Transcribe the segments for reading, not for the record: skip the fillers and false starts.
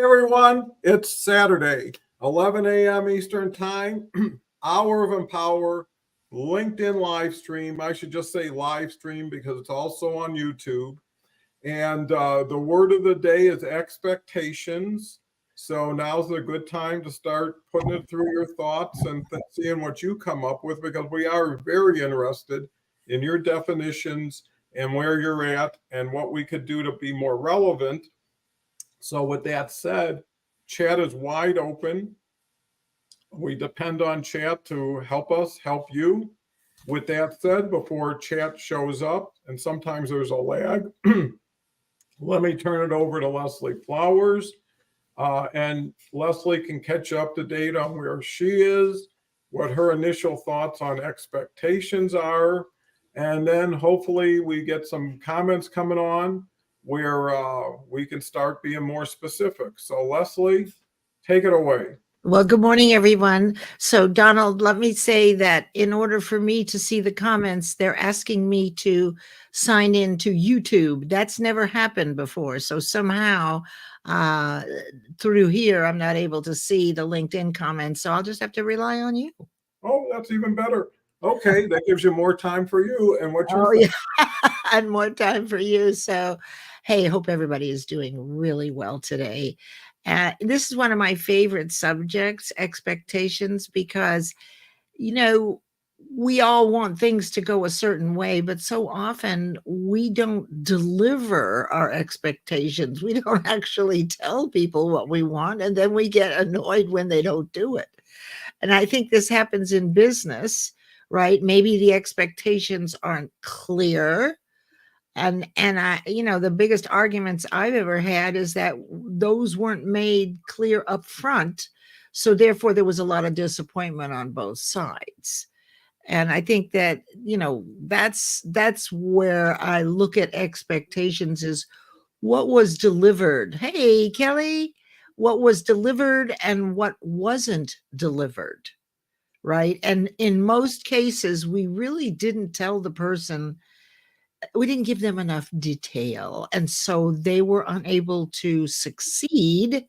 everyone, it's Saturday, 11 a.m. Eastern Time, Hour of Empower, LinkedIn live stream. I should just say live stream because it's also on YouTube. And the word of the day is expectations. So now's a good time to start putting it through your thoughts and seeing what you come up with, because we are very interested in your definitions and where you're at and what we could do to be more relevant. So with that said, chat is wide open. We depend on chat to help us help you. With that said, before chat shows up, and sometimes there's a lag, let me turn it over to Leslie Flowers. And Leslie can catch up to date on where she is, what her initial thoughts on expectations are, and then hopefully we get some comments coming on where we can start being more specific. So Leslie, take it away. Well, good morning, everyone. So Donald, let me say that in order for me to see the comments, they're asking me to sign in to YouTube. That's never happened before. So somehow through here, I'm not able to see the LinkedIn comments. So I'll just have to rely on you. Oh, that's even better. Okay, that gives you more time for you and what you're and more time for you. So, hey, hope everybody is doing really well today. This is one of my favorite subjects, expectations, because, you know, we all want things to go a certain way, but so often we don't deliver our expectations. We don't actually tell people what we want, and then we get annoyed when they don't do it. And I think this happens in business, right? Maybe the expectations aren't clear. And I, the biggest arguments I've ever had is that those weren't made clear up front. So therefore there was a lot of disappointment on both sides. And I think that, that's where I look at expectations is what was delivered. Hey, Kelly, what was delivered and what wasn't delivered. Right. And in most cases, we really didn't tell the person, we didn't give them enough detail. And so they were unable to succeed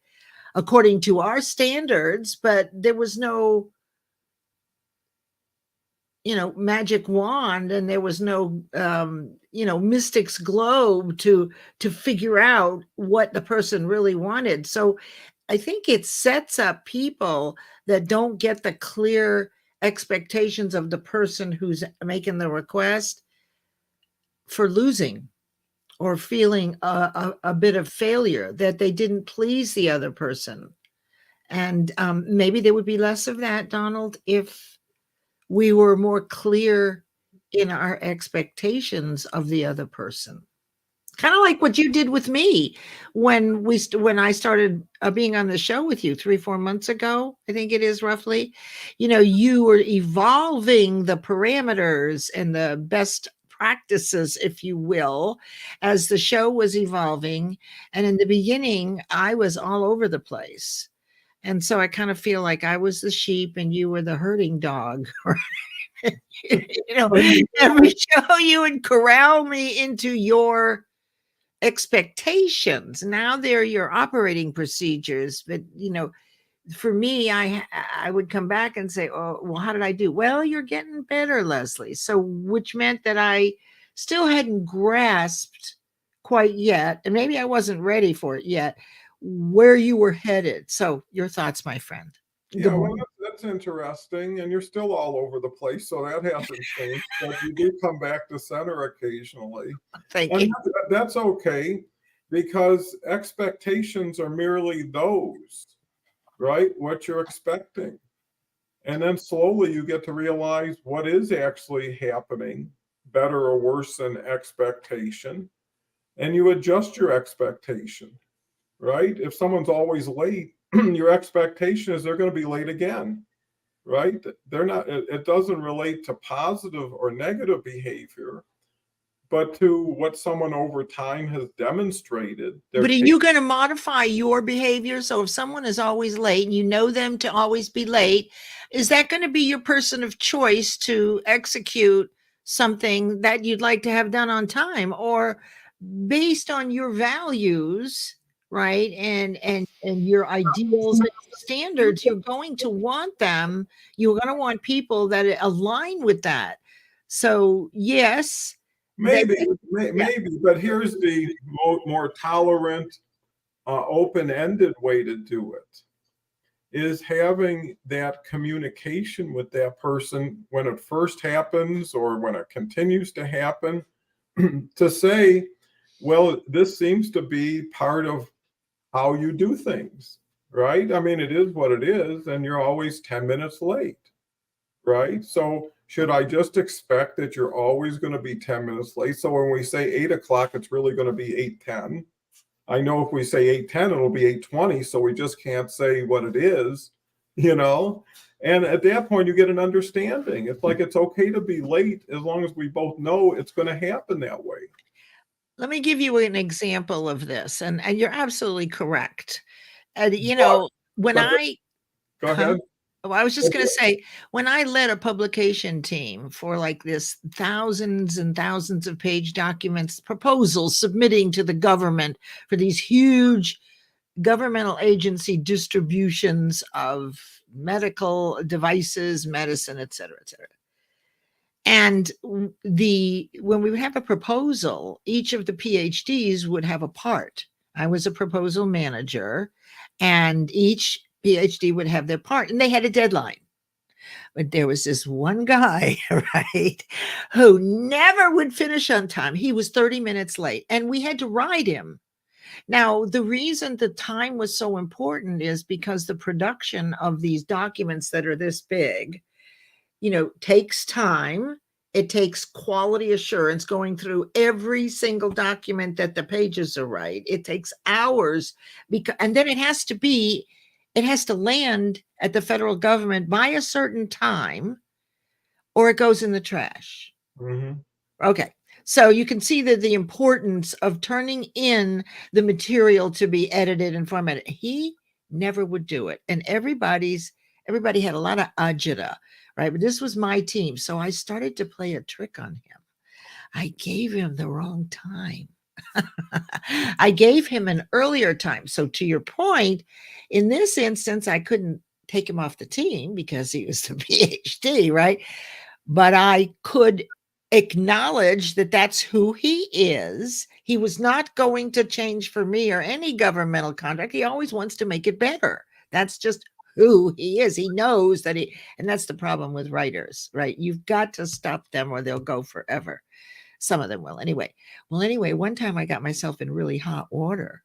according to our standards, but there was no, magic wand, and there was no, mystic's globe to figure out what the person really wanted. So I think it sets up people that don't get the clear expectations of the person who's making the request for losing or feeling a bit of failure, that they didn't please the other person. And maybe there would be less of that, Donald, if we were more clear in our expectations of the other person. Kind of like what you did with me when I started being on the show with you 3-4 months ago, I think it is roughly. You were evolving the parameters and the best practices, if you will, as the show was evolving. And in the beginning, I was all over the place. And so I kind of feel like I was the sheep and you were the herding dog. Every show you would corral me into your expectations. Now they're your operating procedures. But, for me, I would come back and say, oh, well, how did I do? Well, you're getting better, Leslie. So which meant that I still hadn't grasped quite yet, and maybe I wasn't ready for it yet, where you were headed. So your thoughts, my friend. Yeah, well, that's interesting, and you're still all over the place, so that hasn't changed. But you do come back to center occasionally. Thank you. That's okay, because expectations are merely those, right? What you're expecting. And then slowly you get to realize what is actually happening, better or worse than expectation, and you adjust your expectation, right? If someone's always late, your expectation is they're going to be late again, right? They're not, it doesn't relate to positive or negative behavior, but to what someone over time has demonstrated. But are you going to modify your behavior? So if someone is always late and you know them to always be late, is that going to be your person of choice to execute something that you'd like to have done on time? Or based on your values, right? And your ideals and standards, you're going to want them. You're going to want people that align with that. So yes, they, Maybe, yeah. maybe, but here's the more tolerant, open-ended way to do it is having that communication with that person when it first happens or when it continues to happen to say, well, this seems to be part of how you do things, right? I mean, it is what it is, and you're always 10 minutes late, right? So should I just expect that you're always going to be 10 minutes late? So when we say 8 o'clock, it's really going to be 8:10. I know if we say 8:10, it'll be 8:20. So we just can't say what it is, you know? And at that point, you get an understanding. It's like it's okay to be late as long as we both know it's going to happen that way. Let me give you an example of this, and you're absolutely correct. You But, know, when but I go huh? ahead. Well, I was just going to say, when I led a publication team for like this thousands and thousands of page documents, proposals submitting to the government for these huge governmental agency distributions of medical devices, medicine, et cetera, et cetera. And when we would have a proposal, each of the PhDs would have a part. I was a proposal manager, and each PhD would have their part, and they had a deadline. But there was this one guy, right, who never would finish on time. He was 30 minutes late, and we had to ride him. Now, the reason the time was so important is because the production of these documents that are this big, takes time. It takes quality assurance going through every single document that the pages are right. It takes hours and then it has to land at the federal government by a certain time or it goes in the trash. Mm-hmm. Okay. So you can see that the importance of turning in the material to be edited and formatted. He never would do it. And everybody had a lot of agita, right? But this was my team. So I started to play a trick on him. I gave him the wrong time. I gave him an earlier time. So to your point, in this instance, I couldn't take him off the team because he was the PhD, right? But I could acknowledge that that's who he is. He was not going to change for me or any governmental contract. He always wants to make it better. That's just who he is. He knows that and that's the problem with writers, right? You've got to stop them or they'll go forever. Some of them will anyway. Well, anyway, one time I got myself in really hot water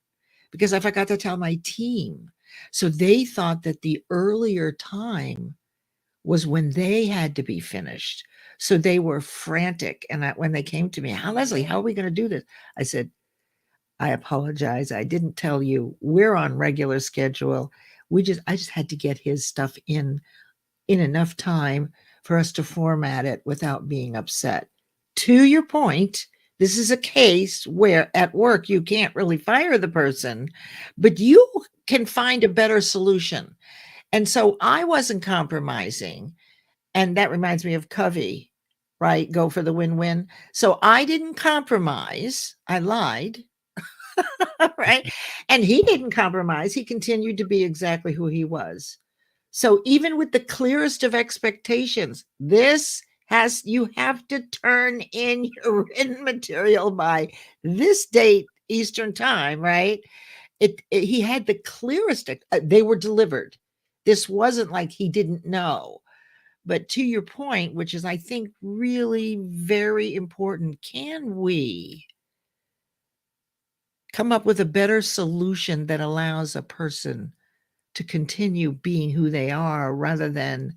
because I forgot to tell my team. So they thought that the earlier time was when they had to be finished. So they were frantic. And when they came to me, Leslie, how are we going to do this? I said, I apologize. I didn't tell you. We're on regular schedule. I just had to get his stuff in enough time for us to format it without being upset. To your point, this is a case where at work you can't really fire the person, but you can find a better solution. And so I wasn't compromising. And that reminds me of Covey, right? Go for the win-win. So I didn't compromise. I lied, right? And he didn't compromise. He continued to be exactly who he was. So even with the clearest of expectations, you have to turn in your written material by this date, Eastern time, right? He had the clearest, they were delivered. This wasn't like he didn't know. But to your point, which is, I think, really very important, can we come up with a better solution that allows a person to continue being who they are rather than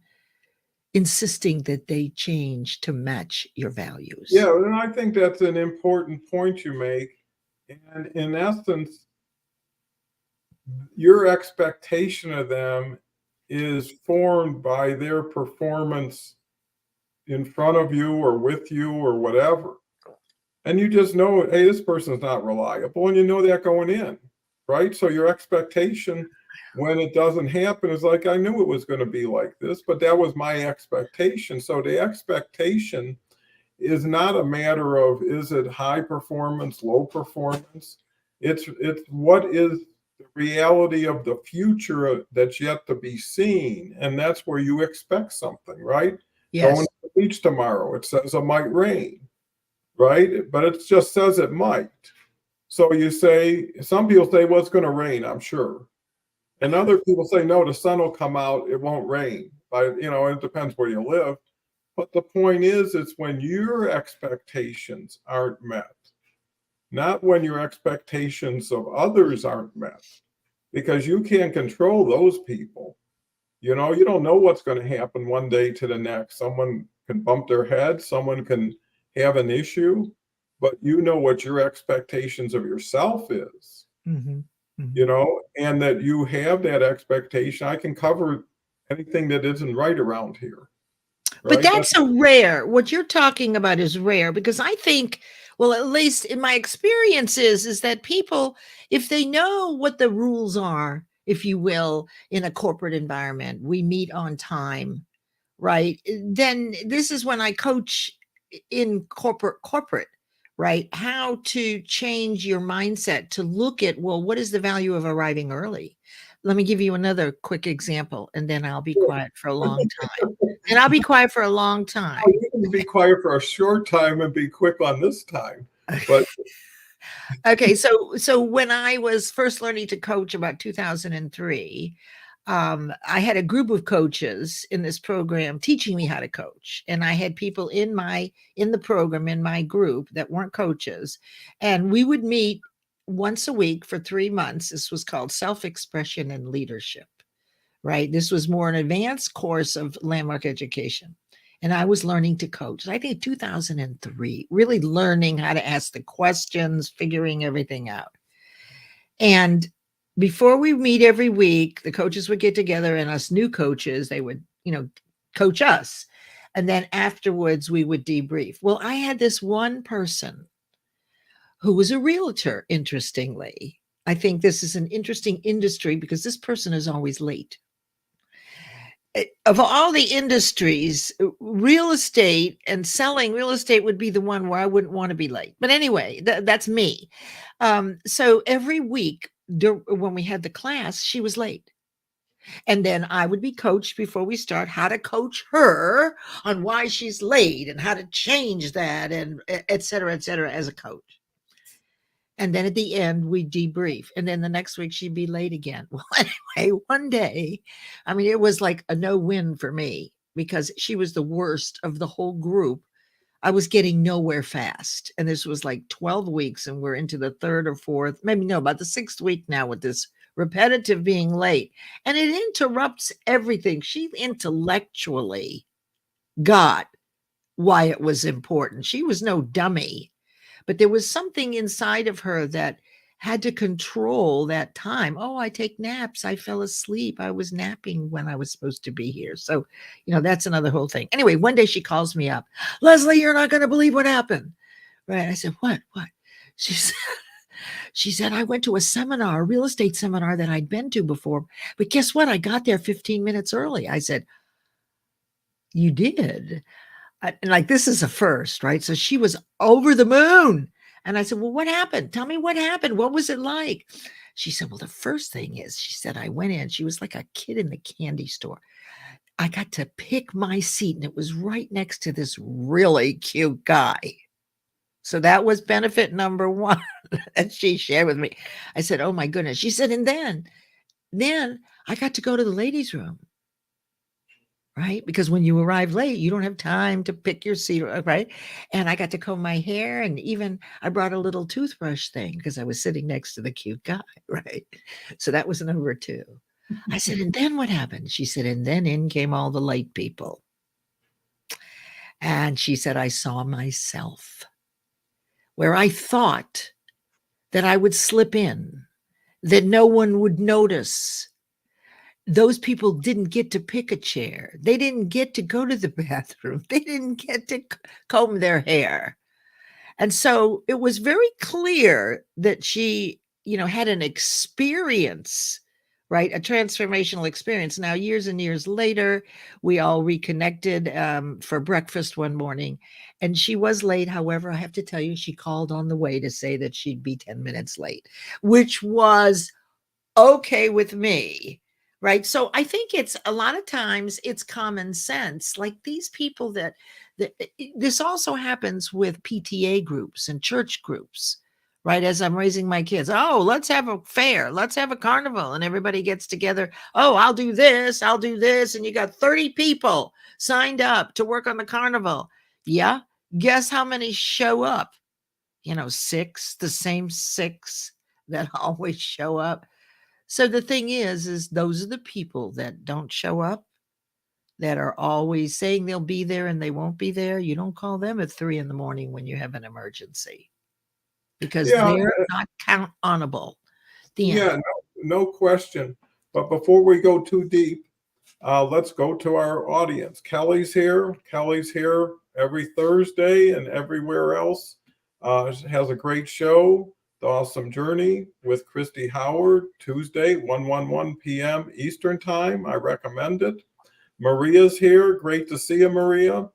insisting that they change to match your values? Yeah, and I think that's an important point you make. And in essence, your expectation of them is formed by their performance in front of you or with you or whatever. And you just know, hey, this person's not reliable. And you know that going in, right? So your expectation when it doesn't happen is like, I knew it was going to be like this, but that was my expectation. So the expectation is not a matter of is it high performance, low performance. It's what is the reality of the future that's yet to be seen. And that's where you expect something, right? Going Yes. to the beach tomorrow, it says it might rain, right? But it just says it might. So you say, some people say, well, it's going to rain, I'm sure. And other people say, no, the sun will come out, it won't rain. But, it depends where you live. But the point is, it's when your expectations aren't met, not when your expectations of others aren't met, because you can't control those people. You don't know what's going to happen one day to the next. Someone can bump their head, someone can have an issue, but you know what your expectations of yourself is, Mm-hmm. Mm-hmm. and that you have that expectation. I can cover anything that isn't right around here, But right? that's a rare. What you're talking about is rare because I think, well, at least in my experience is that people, if they know what the rules are, if you will, in a corporate environment, we meet on time, right? Then this is when I coach in corporate, right? How to change your mindset to look at, well, what is the value of arriving early? Let me give you another quick example, and then I'll be quiet for a long time. And I'll be quiet for a long time. You can be quiet for a short time and be quick on this time. But Okay, so when I was first learning to coach about 2003, I had a group of coaches in this program teaching me how to coach, and I had people in the program in my group that weren't coaches, and we would meet once a week for 3 months. This was called self-expression and leadership, right? This was more an advanced course of landmark education. And I was learning to coach. I think 2003, really learning how to ask the questions, figuring everything out. And before we meet every week, the coaches would get together and us new coaches, they would, coach us. And then afterwards, we would debrief. Well, I had this one person who was a realtor, interestingly. I think this is an interesting industry because this person is always late. Of all the industries, real estate and selling real estate would be the one where I wouldn't want to be late. But anyway, that's me. So every week when we had the class, she was late. And then I would be coached before we start how to coach her on why she's late and how to change that and et cetera, as a coach. And then at the end, we debrief. And then the next week, she'd be late again. Well, anyway, one day, I mean, it was like a no win for me because she was the worst of the whole group. I was getting nowhere fast. And this was like 12 weeks, and we're into the third or fourth, maybe no, about the sixth week now with this repetitive being late. And it interrupts everything. She intellectually got why it was important. She was no dummy. But there was something inside of her that had to control that time. Oh, I take naps. I fell asleep. I was napping when I was supposed to be here. So, that's another whole thing. Anyway, one day she calls me up. Leslie, you're not going to believe what happened. Right. I said, what? She said, I went to a seminar, a real estate seminar that I'd been to before. But guess what? I got there 15 minutes early. I said, you did? And like, this is a first, right? So she was over the moon. And I said, well, what happened? Tell me what happened. What was it like? She said, well, the first thing is, she said, I went in. She was like a kid in the candy store. I got to pick my seat, and it was right next to this really cute guy. So that was benefit number one that she shared with me. I said, oh my goodness. She said, and then I got to go to the ladies' room. Right? Because when you arrive late, you don't have time to pick your seat, right? And I got to comb my hair, and even I brought a little toothbrush thing because I was sitting next to the cute guy, right? So that was number two. I said, and then what happened? She said, and then in came all the late people. And she said, I saw myself where I thought that I would slip in, that no one would notice. Those people didn't get to pick a chair. They didn't get to go to the bathroom. They didn't get to comb their hair. And so it was very clear that she, had an experience, right? A transformational experience. Now, years and years later, we all reconnected for breakfast one morning, and she was late. However, I have to tell you, she called on the way to say that she'd be 10 minutes late, which was okay with me, right? So I think it's a lot of times it's common sense. Like these people that this also happens with PTA groups and church groups, right? As I'm raising my kids, oh, let's have a fair, let's have a carnival, and everybody gets together. Oh, I'll do this, and you got 30 people signed up to work on the carnival. Yeah, guess how many show up? Six, the same six that always show up. So the thing is those are the people that don't show up, that are always saying they'll be there and they won't be there. You don't call them at 3 in the morning when you have an emergency because Yeah, they're not count onable. The end. yeah, no question. But before we go too deep, let's go to our audience. Kelly's here. Kelly's here every Thursday and everywhere else. Has a great show, The Awesome Journey with Christy Howard, Tuesday, 1:11 p.m. Eastern Time. I recommend it. Maria's here. Great to see you, Maria.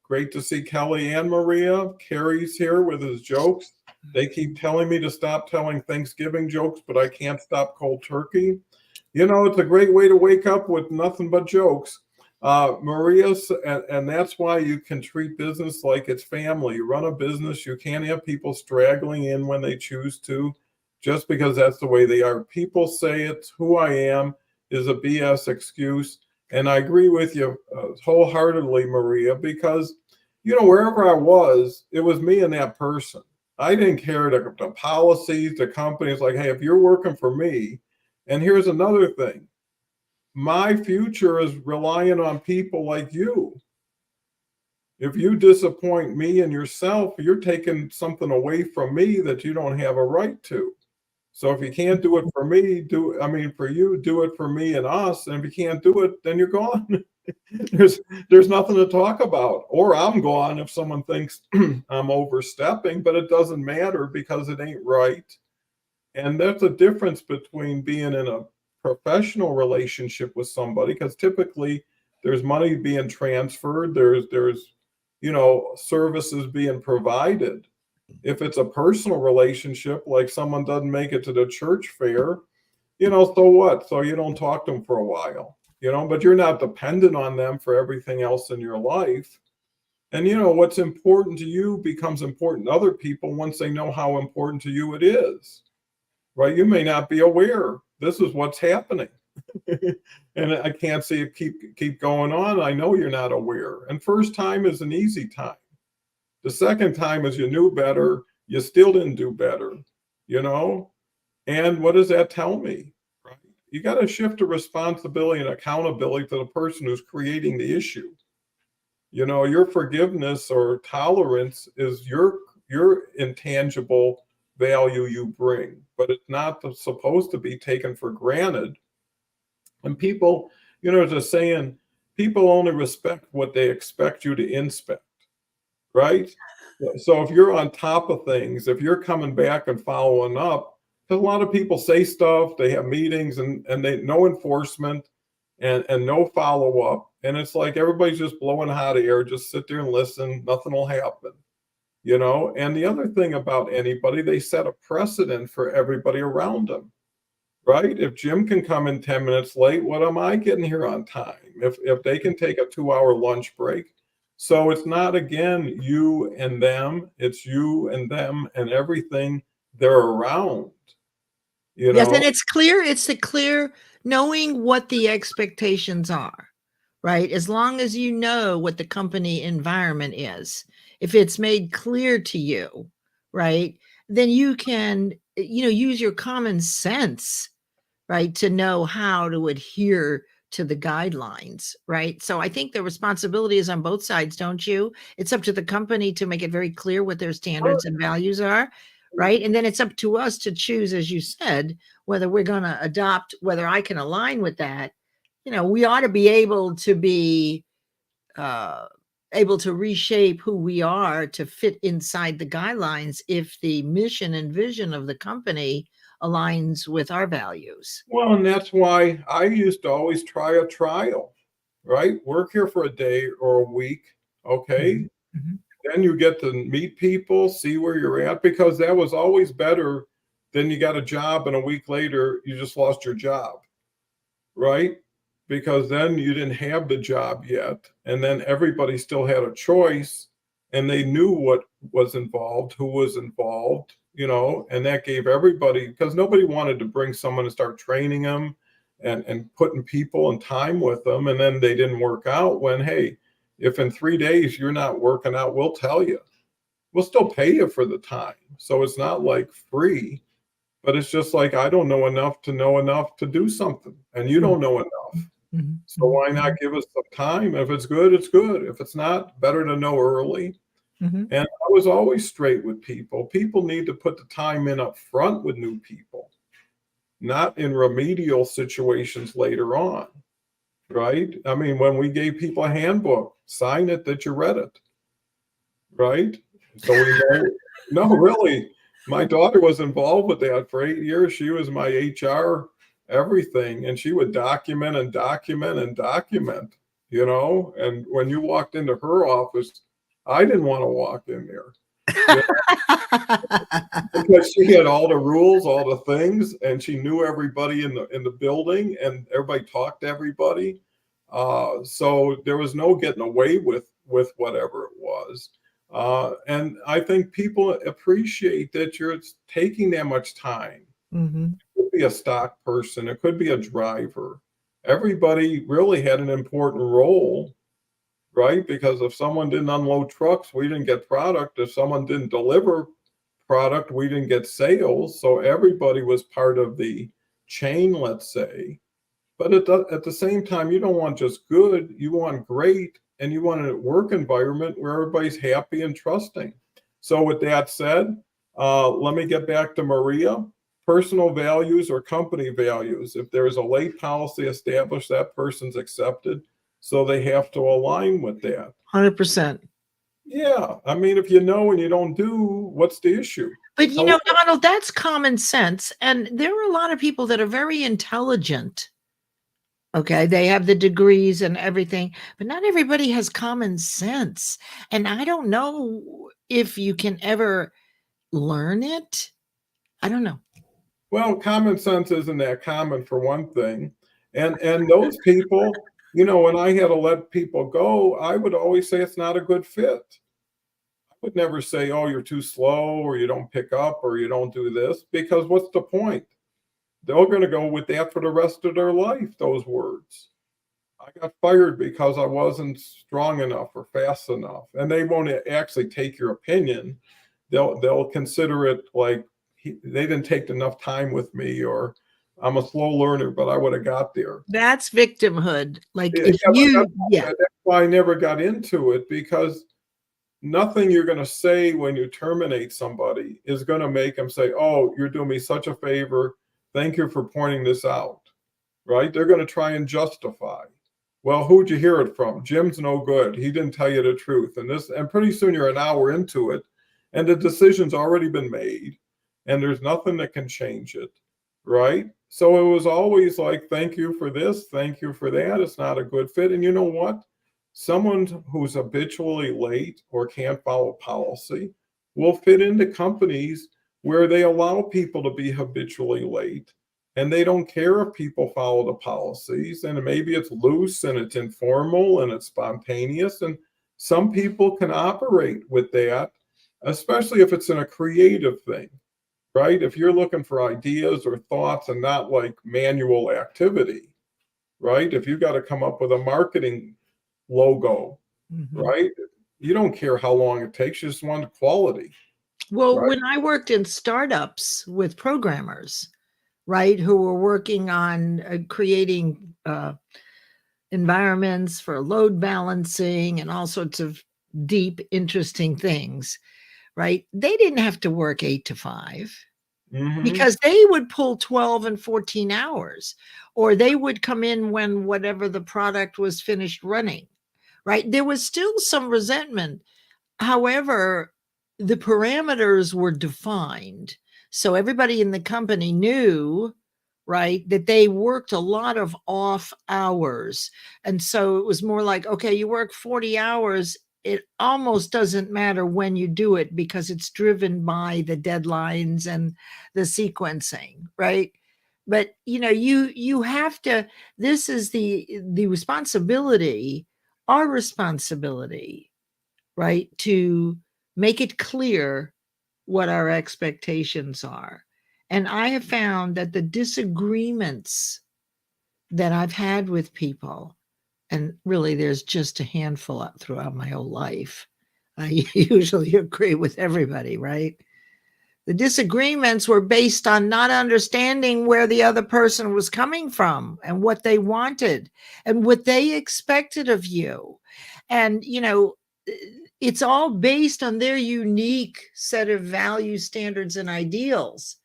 Great to see Kelly and Maria. Carrie's here with his jokes. They keep telling me to stop telling Thanksgiving jokes, but I can't stop cold turkey. It's a great way to wake up with nothing but jokes. Maria, and that's why you can treat business like it's family. You run a business, you can't have people straggling in when they choose to, just because that's the way they are. People say it's who I am is a BS excuse. And I agree with you wholeheartedly, Maria, because, wherever I was, it was me and that person. I didn't care the policies, the companies, like, hey, if you're working for me, and here's another thing, my future is relying on people like you. If you disappoint me and yourself, you're taking something away from me that you don't have a right to. So if you can't do it for me, for you, do it for me and us. And if you can't do it, then you're gone. there's nothing to talk about. Or I'm gone if someone thinks I'm overstepping, but it doesn't matter because it ain't right. And that's a difference between being in a professional relationship with somebody, because typically there's money being transferred, there's services being provided. If it's a personal relationship, like someone doesn't make it to the church fair, so what? So you don't talk to them for a while, but you're not dependent on them for everything else in your life. And what's important to you becomes important to other people once they know how important to you it is. Right? You may not be aware this is what's happening. And I can't see it keep going on. I know you're not aware. And first time is an easy time. The second time is you knew better, you still didn't do better, you know? And what does that tell me? Right? You got to shift the responsibility and accountability to the person who's creating the issue. Your forgiveness or tolerance is your intangible value you bring, but it's not supposed to be taken for granted. And people, there's a saying, people only respect what they expect you to inspect, right? So if you're on top of things, if you're coming back and following up, because a lot of people say stuff, they have meetings and they no enforcement and no follow-up. And it's like everybody's just blowing hot air, just sit there and listen, nothing will happen. And the other thing about anybody, they set a precedent for everybody around them, right? If Jim can come in 10 minutes late, what am I getting here on time? If they can take a 2-hour lunch break. So it's not, again, you and them, it's you and them and everything they're around, Yes, and it's the clear knowing what the expectations are, right? As long as you know what the company environment is, if it's made clear to you, right, then you can, use your common sense, right, to know how to adhere to the guidelines, right? So I think the responsibility is on both sides, don't you? It's up to the company to make it very clear what their standards and values are, right? And then it's up to us to choose, as you said, whether we're going to adopt, whether I can align with that. We ought to be able to reshape who we are to fit inside the guidelines if the mission and vision of the company aligns with our values. Well, and that's why I used to always try a trial, right? Work here for a day or a week, okay? Mm-hmm. Then you get to meet people, see where you're at, because that was always better then you got a job and a week later you just lost your job, right? Because then you didn't have the job yet. And then everybody still had a choice and they knew what was involved, who was involved, and that gave everybody, because nobody wanted to bring someone and start training them and putting people and time with them. And then they didn't work out when, hey, if in 3 days you're not working out, we'll tell you. We'll still pay you for the time. So it's not like free. But it's just like, I don't know enough to do something, and you don't know enough. Mhm. So why not give us some time? If it's good, it's good. If it's not, better to know early. Mhm. And I was always straight with people. People need to put the time in up front with new people, not in remedial situations later on, right? I mean, when we gave people a handbook, sign it that you read it, right? So we know, no, really. My daughter was involved with that for 8 years. She was my HR everything, and she would document and document and document, And when you walked into her office, I didn't want to walk in there, you because she had all the rules, all the things, and she knew everybody in the building, and everybody talked to everybody. So there was no getting away with whatever it was. And I think people appreciate that you're taking that much time. Mhm. It could be a stock person, it could be a driver. Everybody really had an important role, right? Because if someone didn't unload trucks, we didn't get product. If someone didn't deliver product, we didn't get sales. So everybody was part of the chain, let's say. But at the same time, you don't want just good, you want great, and you want a work environment where everybody's happy and trusting. So, with that said, let me get back to Maria. Personal values or company values. If there is a late policy established, that person's accepted. So they have to align with that. 100%. Yeah. I mean, if you know and you don't do, what's the issue? But Tell Donald, that's common sense. And there are a lot of people that are very intelligent. Okay, they have the degrees and everything, but not everybody has common sense. And I don't know if you can ever learn it. I don't know. Well, common sense isn't that common for one thing. And those people, when I had to let people go, I would always say it's not a good fit. I would never say, oh, you're too slow or you don't pick up or you don't do this, because what's the point? They're going to go with that for the rest of their life, those words. I got fired because I wasn't strong enough or fast enough. And they won't actually take your opinion. They'll consider it like they didn't take enough time with me, or I'm a slow learner, but I would have got there. That's victimhood. Like Yeah, if but you, yeah, that's why I never got into it, because nothing you're going to say when you terminate somebody is going to make them say, oh, you're doing me such a favor. Thank you for pointing this out. Right? They're going to try and justify. Well, who'd you hear it from? Jim's no good. He didn't tell you the truth. And pretty soon you're an hour into it, and the decision's already been made, and there's nothing that can change it. Right? So it was always like, thank you for this, thank you for that. It's not a good fit. And you know what? Someone who's habitually late or can't follow policy will fit into companies where they allow people to be habitually late, and they don't care if people follow the policies, and maybe it's loose and it's informal and it's spontaneous, and some people can operate with that, especially if it's in a creative thing, right? If you're looking for ideas or thoughts and not like manual activity, right? If you got to come up with a marketing logo, Mhm. right? You don't care how long it takes, you just want quality. Well, Right. when I worked in startups with programmers, right, who were working on creating environments for load balancing and all sorts of deep, interesting things, right? They didn't have to work 8 to 5 Mm-hmm. because they would pull 12 and 14 hours, or they would come in when whatever the product was finished running, right? There was still some resentment. However, the parameters were defined. So everybody in the company knew, right, that they worked a lot of off hours. And so it was more like, okay, you work 40 hours it almost doesn't matter when you do it because it's driven by the deadlines and the sequencing, right? But you have to, this is the responsibility, our responsibility, right, to make it clear what our expectations are. And I have found that the disagreements that I've had with people, and really there's just a handful throughout my whole life, I usually agree with everybody, right? The disagreements were based on not understanding where the other person was coming from and what they wanted and what they expected of you. And, it's all based on their unique set of value standards and ideals.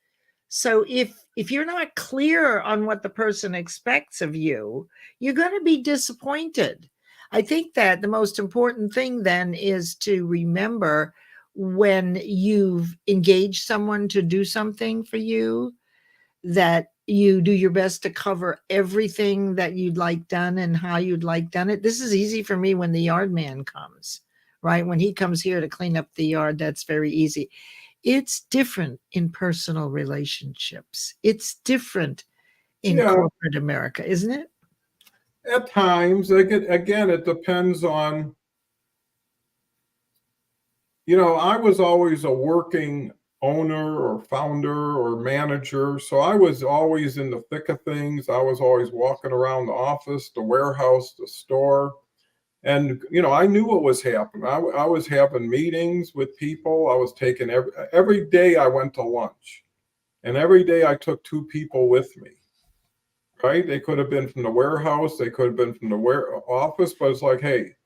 So if you're not clear on what the person expects of you, you're going to be disappointed. I think that the most important thing then is to remember when you've engaged someone to do something for you, that you do your best to cover everything that you'd like done and how you'd like done it. This is easy for me when the yard man comes, right? When he comes here to clean up the yard, that's very easy. It's different in personal relationships. It's different in Yeah, corporate America, isn't it? at times, again, it depends on, I was always a working owner or founder or manager. So I was always in the thick of things. I was always walking around the office, the warehouse, the store. And, I knew what was happening. I was having meetings with people. I was taking every day I went to lunch. And every day I took two people with me, right? They could have been from the warehouse. They could have been from the office. But it's like, hey,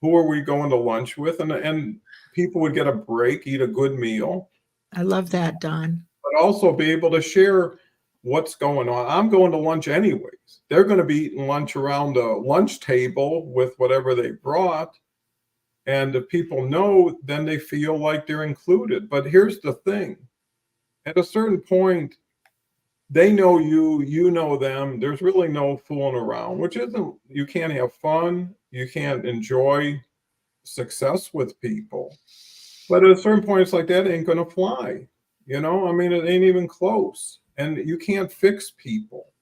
who are we going to lunch with? And people would get a break, eat a good meal, I love that, Don. but also be able to share what's going on. I'm going to lunch anyways. They're going to be eating lunch around the lunch table with whatever they brought. And if people know, then they feel like they're included. But here's the thing. At a certain point, they know you, you know them. There's really no fooling around, which isn't, you can't have fun. You can't enjoy success with people. But at a certain point, it's like that ain't going to fly. I mean, it ain't even close. And you can't fix people.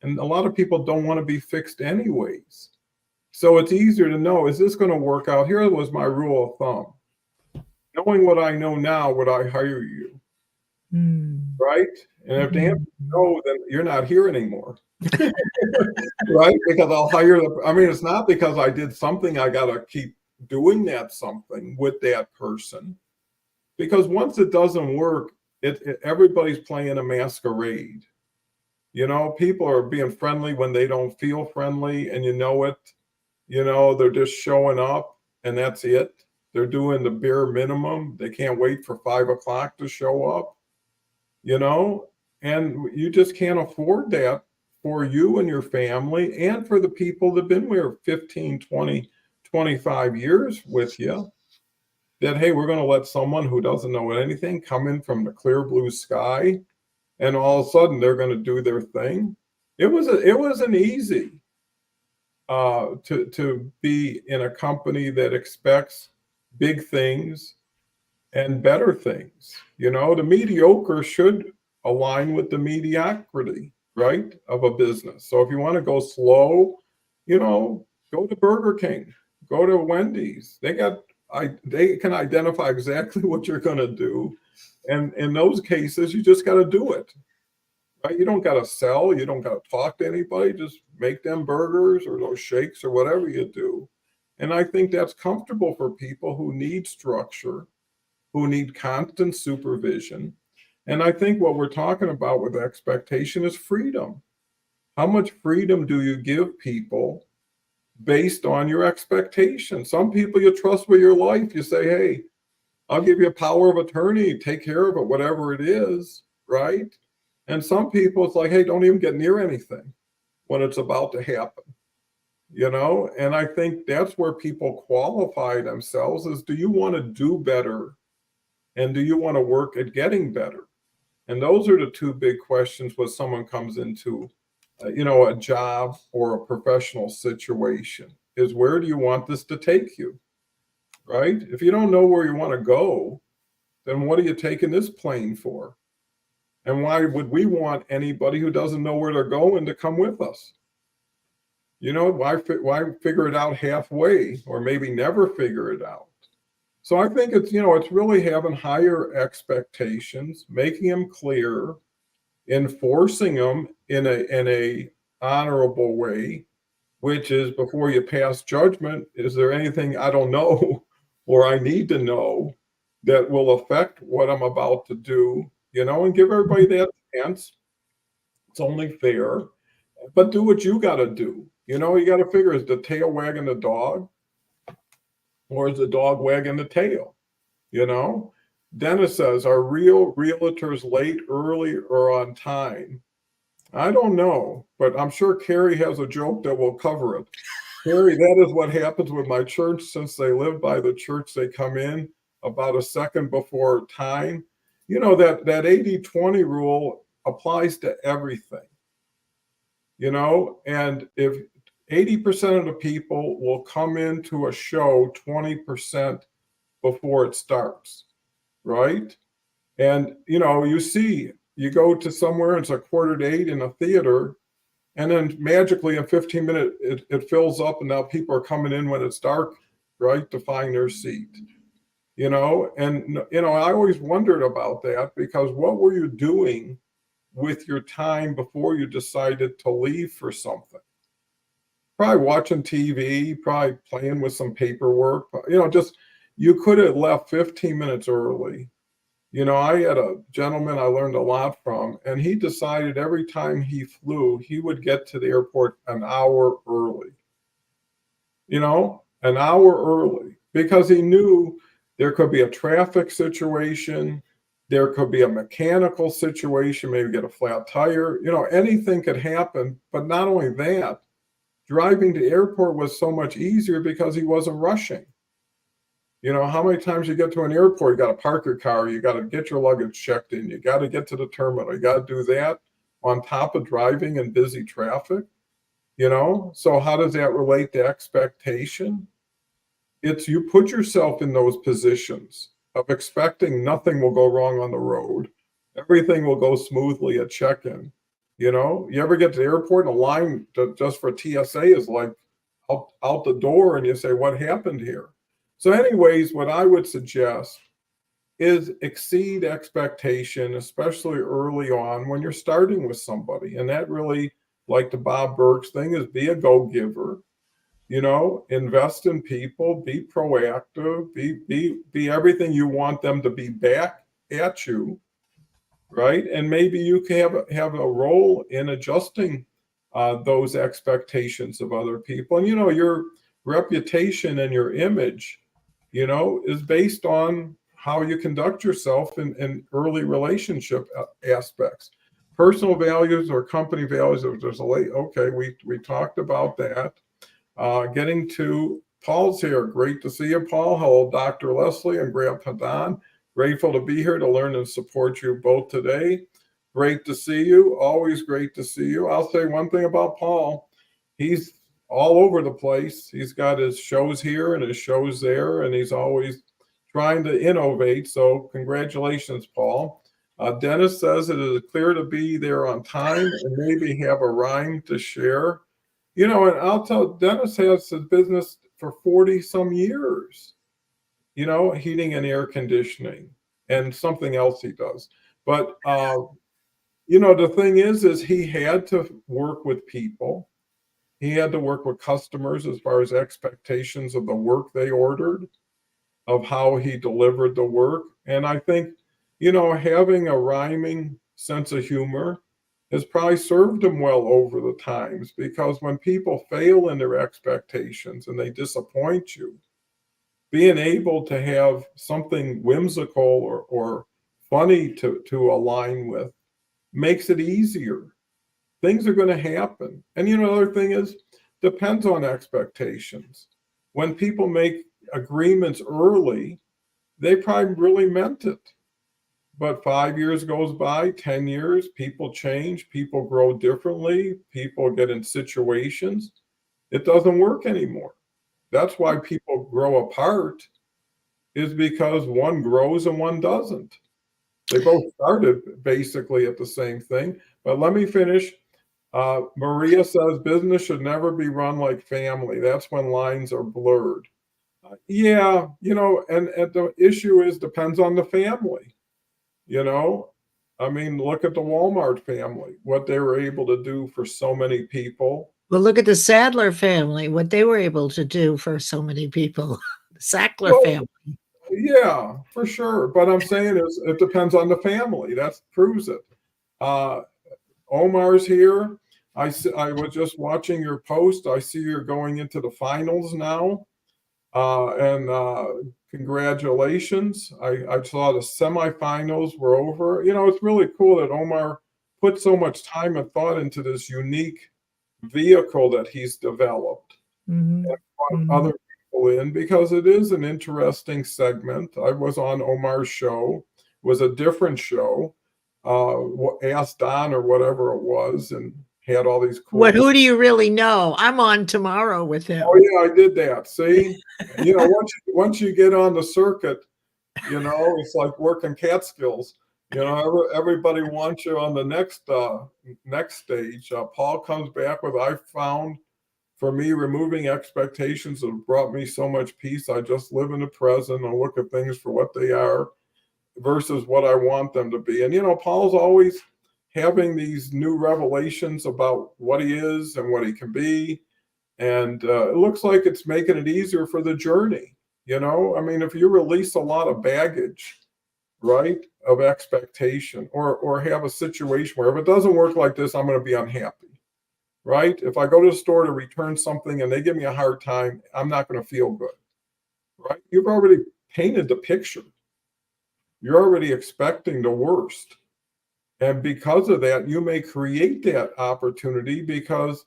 And a lot of people don't want to be fixed anyways. So it's easier to know, is this going to work out? Here was my rule of thumb. Knowing what I know now, would I hire you? Mm. Right? And if the answer is no, then you're not here anymore. Right? Because I'll hire it's not because I did something, I got to keep doing that something with that person. Because once it doesn't work, everybody's playing a masquerade. People are being friendly when they don't feel friendly, and it. They're just showing up, and that's it. They're doing the bare minimum. They can't wait for 5 o'clock to show up. And you just can't afford that for you and your family, and for the people that have been here 15, 20, 25 years with you. That, hey, we're going to let someone who doesn't know anything come in from the clear blue sky, and all of a sudden they're going to do their thing. It wasn't easy to be in a company that expects big things and better things. The mediocre should align with the mediocrity, right, of a business. So if you want to go slow, go to Burger King, go to Wendy's. They can identify exactly what you're going to do. And in those cases, you just got to do it. Right? You don't got to sell. You don't got to talk to anybody. Just make them burgers or those shakes or whatever you do. And I think that's comfortable for people who need structure, who need constant supervision. And I think what we're talking about with expectation is freedom. How much freedom do you give people based on your expectations? Some people you trust with your life. You say, hey, I'll give you a power of attorney, take care of it, whatever it is, right? And some people, it's like, hey, don't even get near anything when it's about to happen, And I think that's where people qualify themselves is, do you want to do better? And do you want to work at getting better? And those are the two big questions when someone comes into, a job or a professional situation is, where do you want this to take you? right? If you don't know where you want to go, then what are you taking this plane for? And why would we want anybody who doesn't know where they're going to come with us? Why figure it out halfway or maybe never figure it out? So I think it's really having higher expectations, making them clear, enforcing them in a honorable way, which is before you pass judgment, is there anything I don't know or I need to know that will affect what I'm about to do, and give everybody that chance. It's only fair, but do what you got to do. You got to figure, is the tail wagging the dog or is the dog wagging the tail? You know, Dennis says, are real realtors late, early, or on time? I don't know, but I'm sure Carrie has a joke that will cover it. Carrie, that is what happens with my church. Since they live by the church, they come in about a second before time. That 80-20 rule applies to everything, and if 80% of the people will come into a show 20% before it starts, right? And you go to somewhere, it's a 7:45 in a theater, and then magically in 15 minutes it fills up, and now people are coming in when it's dark, right, to find their seat. And I always wondered about that, because what were you doing with your time before you decided to leave for something? Probably watching TV, probably playing with some paperwork, just you could have left 15 minutes early. I had a gentleman I learned a lot from, and he decided every time he flew, he would get to the airport an hour early, an hour early, because he knew there could be a traffic situation, there could be a mechanical situation, maybe get a flat tire, anything could happen. But not only that, driving to the airport was so much easier because he wasn't rushing. How many times you get to an airport, you got to park your car, you got to get your luggage checked in, you got to get to the terminal, you got to do that on top of driving in busy traffic, So how does that relate to expectation? It's you put yourself in those positions of expecting nothing will go wrong on the road. Everything will go smoothly at check-in. You ever get to the airport and a line just for TSA is like out the door, and you say, what happened here? So anyways, what I would suggest is exceed expectation, especially early on when you're starting with somebody. And that really, like the Bob Burks thing, is be a go-giver, invest in people, be proactive, be everything you want them to be back at you, right? And maybe you can have a role in adjusting those expectations of other people. And your reputation and your image, is based on how you conduct yourself in early relationship aspects. Personal values or company values. There's okay, we talked about that. Getting to Paul's here. Great to see you, Paul. Hello, Dr. Leslie and Grandpa Don. Grateful to be here to learn and support you both today. Great to see you. Always great to see you. I'll say one thing about Paul. He's all over the place. He's got his shows here and his shows there, and he's always trying to innovate. So congratulations, Paul. Dennis says it is clear to be there on time and maybe have a rhyme to share. And I'll tell, Dennis has his business for 40 some years, heating and air conditioning and something else he does. But, the thing is he had to work with people. He had to work with customers as far as expectations of the work they ordered, of how he delivered the work. And I think, having a rhyming sense of humor has probably served him well over the times, because when people fail in their expectations and they disappoint you, being able to have something whimsical or funny to align with makes it easier. Things are going to happen. And another thing is, depends on expectations. When people make agreements early, they probably really meant it. But 5 years goes by, 10 years, people change, people grow differently, people get in situations. It doesn't work anymore. That's why people grow apart, is because one grows and one doesn't. They both started basically at the same thing. But let me finish. Maria says business should never be run like family. That's when lines are blurred. Yeah, and the issue is depends on the family, you know. I mean, look at the Walmart family, what they were able to do for so many people. Well, look at the Sadler family, what they were able to do for so many people. The Sackler Well, family. yeah, for sure. But I'm saying is it depends on the family. That proves it. Uh, Omar's here. I was just watching your post. I see you're going into the finals now. And congratulations. I saw the semifinals were over. It's really cool that Omar put so much time and thought into this unique vehicle that he's developed Mhm, and brought mhm. other people in because it is an interesting segment. I was on Omar's show, it was a different show, Ask Don or whatever it was, and had all these What cool. who do you really know? I'm on tomorrow with Oh him. yeah, I did that. See, once you get on the circuit, it's like working Catskills. Everybody wants you on the next stage. Paul comes back with, I found for me removing expectations have brought me so much peace. I just live in the present and look at things for what they are versus what I want them to be. And Paul's always having these new revelations about what he is and what he can be. And it looks like it's making it easier for the journey. I mean, if you release a lot of baggage, right, of expectation, or have a situation where if it doesn't work like this, I'm going to be unhappy, right? If I go to the store to return something and they give me a hard time, I'm not going to feel good, right? You've already painted the picture. You're already expecting the worst. And because of that, you may create that opportunity because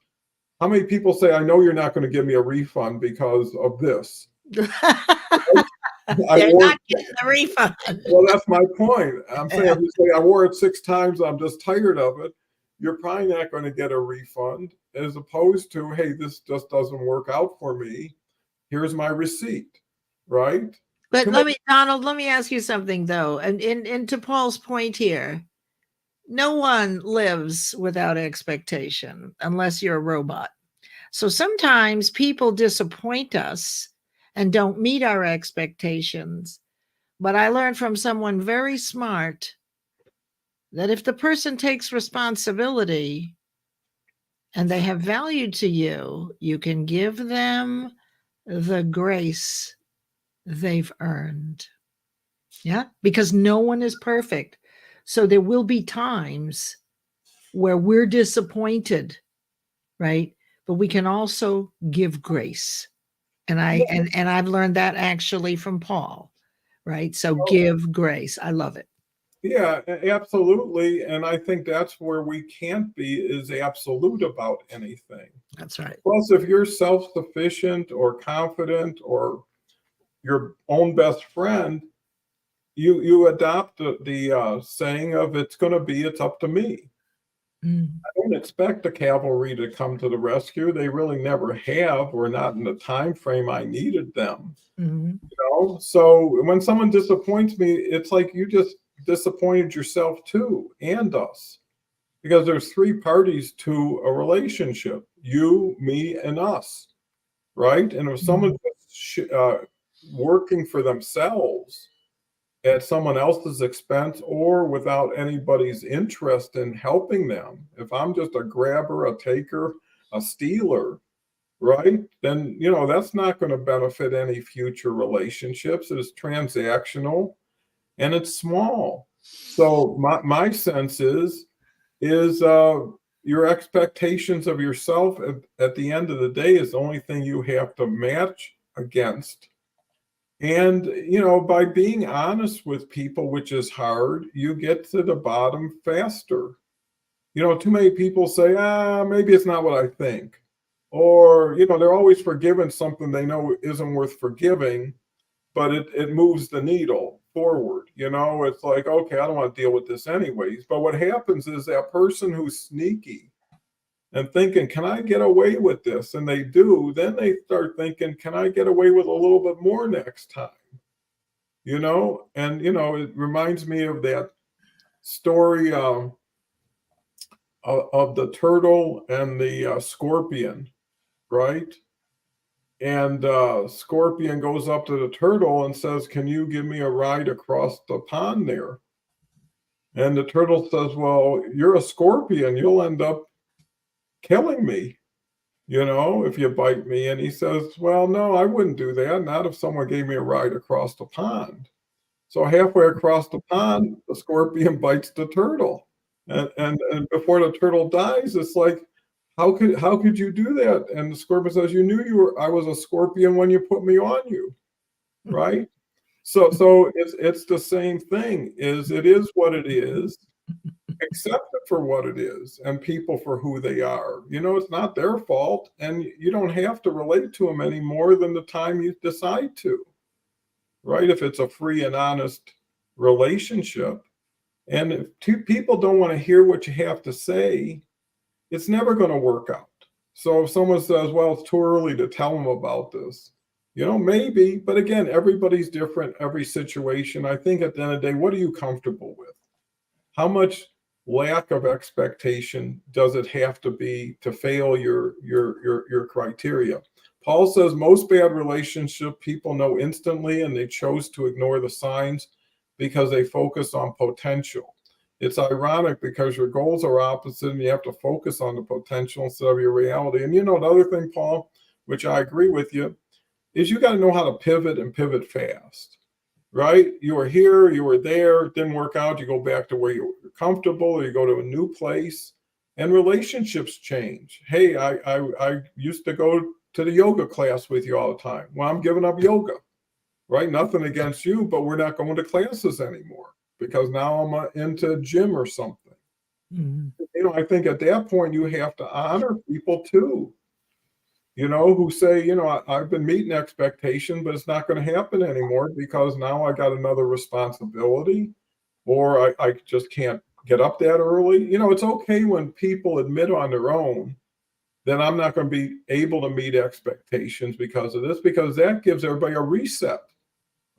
how many people say, I know you're not going to give me a refund because of this? I They're wore not getting the refund. Well, that's my point. I'm saying if you say I wore it 6 times, I'm just tired of it, you're probably not going to get a refund, as opposed to, hey, this just doesn't work out for me. Here's my receipt, right? But Too many, Donald, let me ask you something though. And to Paul's point here, no one lives without expectation unless you're a robot. So sometimes people disappoint us and don't meet our expectations. But I learned from someone very smart that if the person takes responsibility and they have value to you, you can give them the grace they've earned. Yeah, because no one is perfect. So there will be times where we're disappointed, right? But we can also give grace. And I've learned that actually from Paul, right? So give grace. I love it. yeah, absolutely. And I think that's where we can't be is absolute about anything. That's right. Plus, if you're self-sufficient or confident or your own best friend, you adopt the saying of it's up to me. Mm, I don't expect the cavalry to come to the rescue. They really never have, or not in the time frame I needed them. mhm. So when someone disappoints me, it's like you just disappointed yourself too, and us, because there's three parties to a relationship: you, me, and us, right? And if someone's Mhm. working for themselves at someone else's expense or without anybody's interest in helping them, if I'm just a grabber, a taker, a stealer, right, then that's not going to benefit any future relationships. It's transactional and it's small. So my sense is your expectations of yourself at the end of the day is the only thing you have to match against. And, by being honest with people, which is hard, you get to the bottom faster. Too many people say, maybe it's not what I think. Or, they're always forgiving something they know isn't worth forgiving, but it moves the needle forward. It's like, okay, I don't want to deal with this anyways. But what happens is that person who's sneaky and thinking, can I get away with this? And they do, then they start thinking, can I get away with a little bit more next time? And it reminds me of that story of the turtle and the scorpion, right? And Scorpion goes up to the turtle and says, "Can you give me a ride across the pond there?" And the turtle says, "Well, you're a scorpion. You'll end up killing me, if you bite me." And he says, "Well, no, I wouldn't do that. Not if someone gave me a ride across the pond." So halfway across the pond, the scorpion bites the turtle. And before the turtle dies, it's like, how could you do that? And the scorpion says, "You knew I was a scorpion when you put me on you," right? So it's the same thing. It is what it is. Accept it for what it is, and people for who they are. It's not their fault, and you don't have to relate to them any more than the time you decide to, right? If it's a free and honest relationship. And if two people don't want to hear what you have to say, it's never going to work out. So if someone says, "Well, it's too early to tell them about this," maybe, but again, everybody's different, every situation. I think at the end of the day, what are you comfortable with? How much lack of expectation does it have to be to fail your criteria? Paul says most bad relationship people know instantly, and they chose to ignore the signs because they focus on potential. It's ironic because your goals are opposite and you have to focus on the potential instead of your reality. And the other thing, Paul, which I agree with you, is you got to know how to pivot and pivot fast, right? You were here, you were there, it didn't work out. You go back to where you're comfortable, or you go to a new place, and relationships change. Hey, I used to go to the yoga class with you all the time. Well, I'm giving up yoga, right? Nothing against you, but we're not going to classes anymore because now I'm into gym or something. Mm-hmm. I think at that point you have to honor people too, who say, I've been meeting expectation, but it's not going to happen anymore because now I got another responsibility, or I just can't get up that early. It's okay when people admit on their own that I'm not going to be able to meet expectations because of this, because that gives everybody a reset.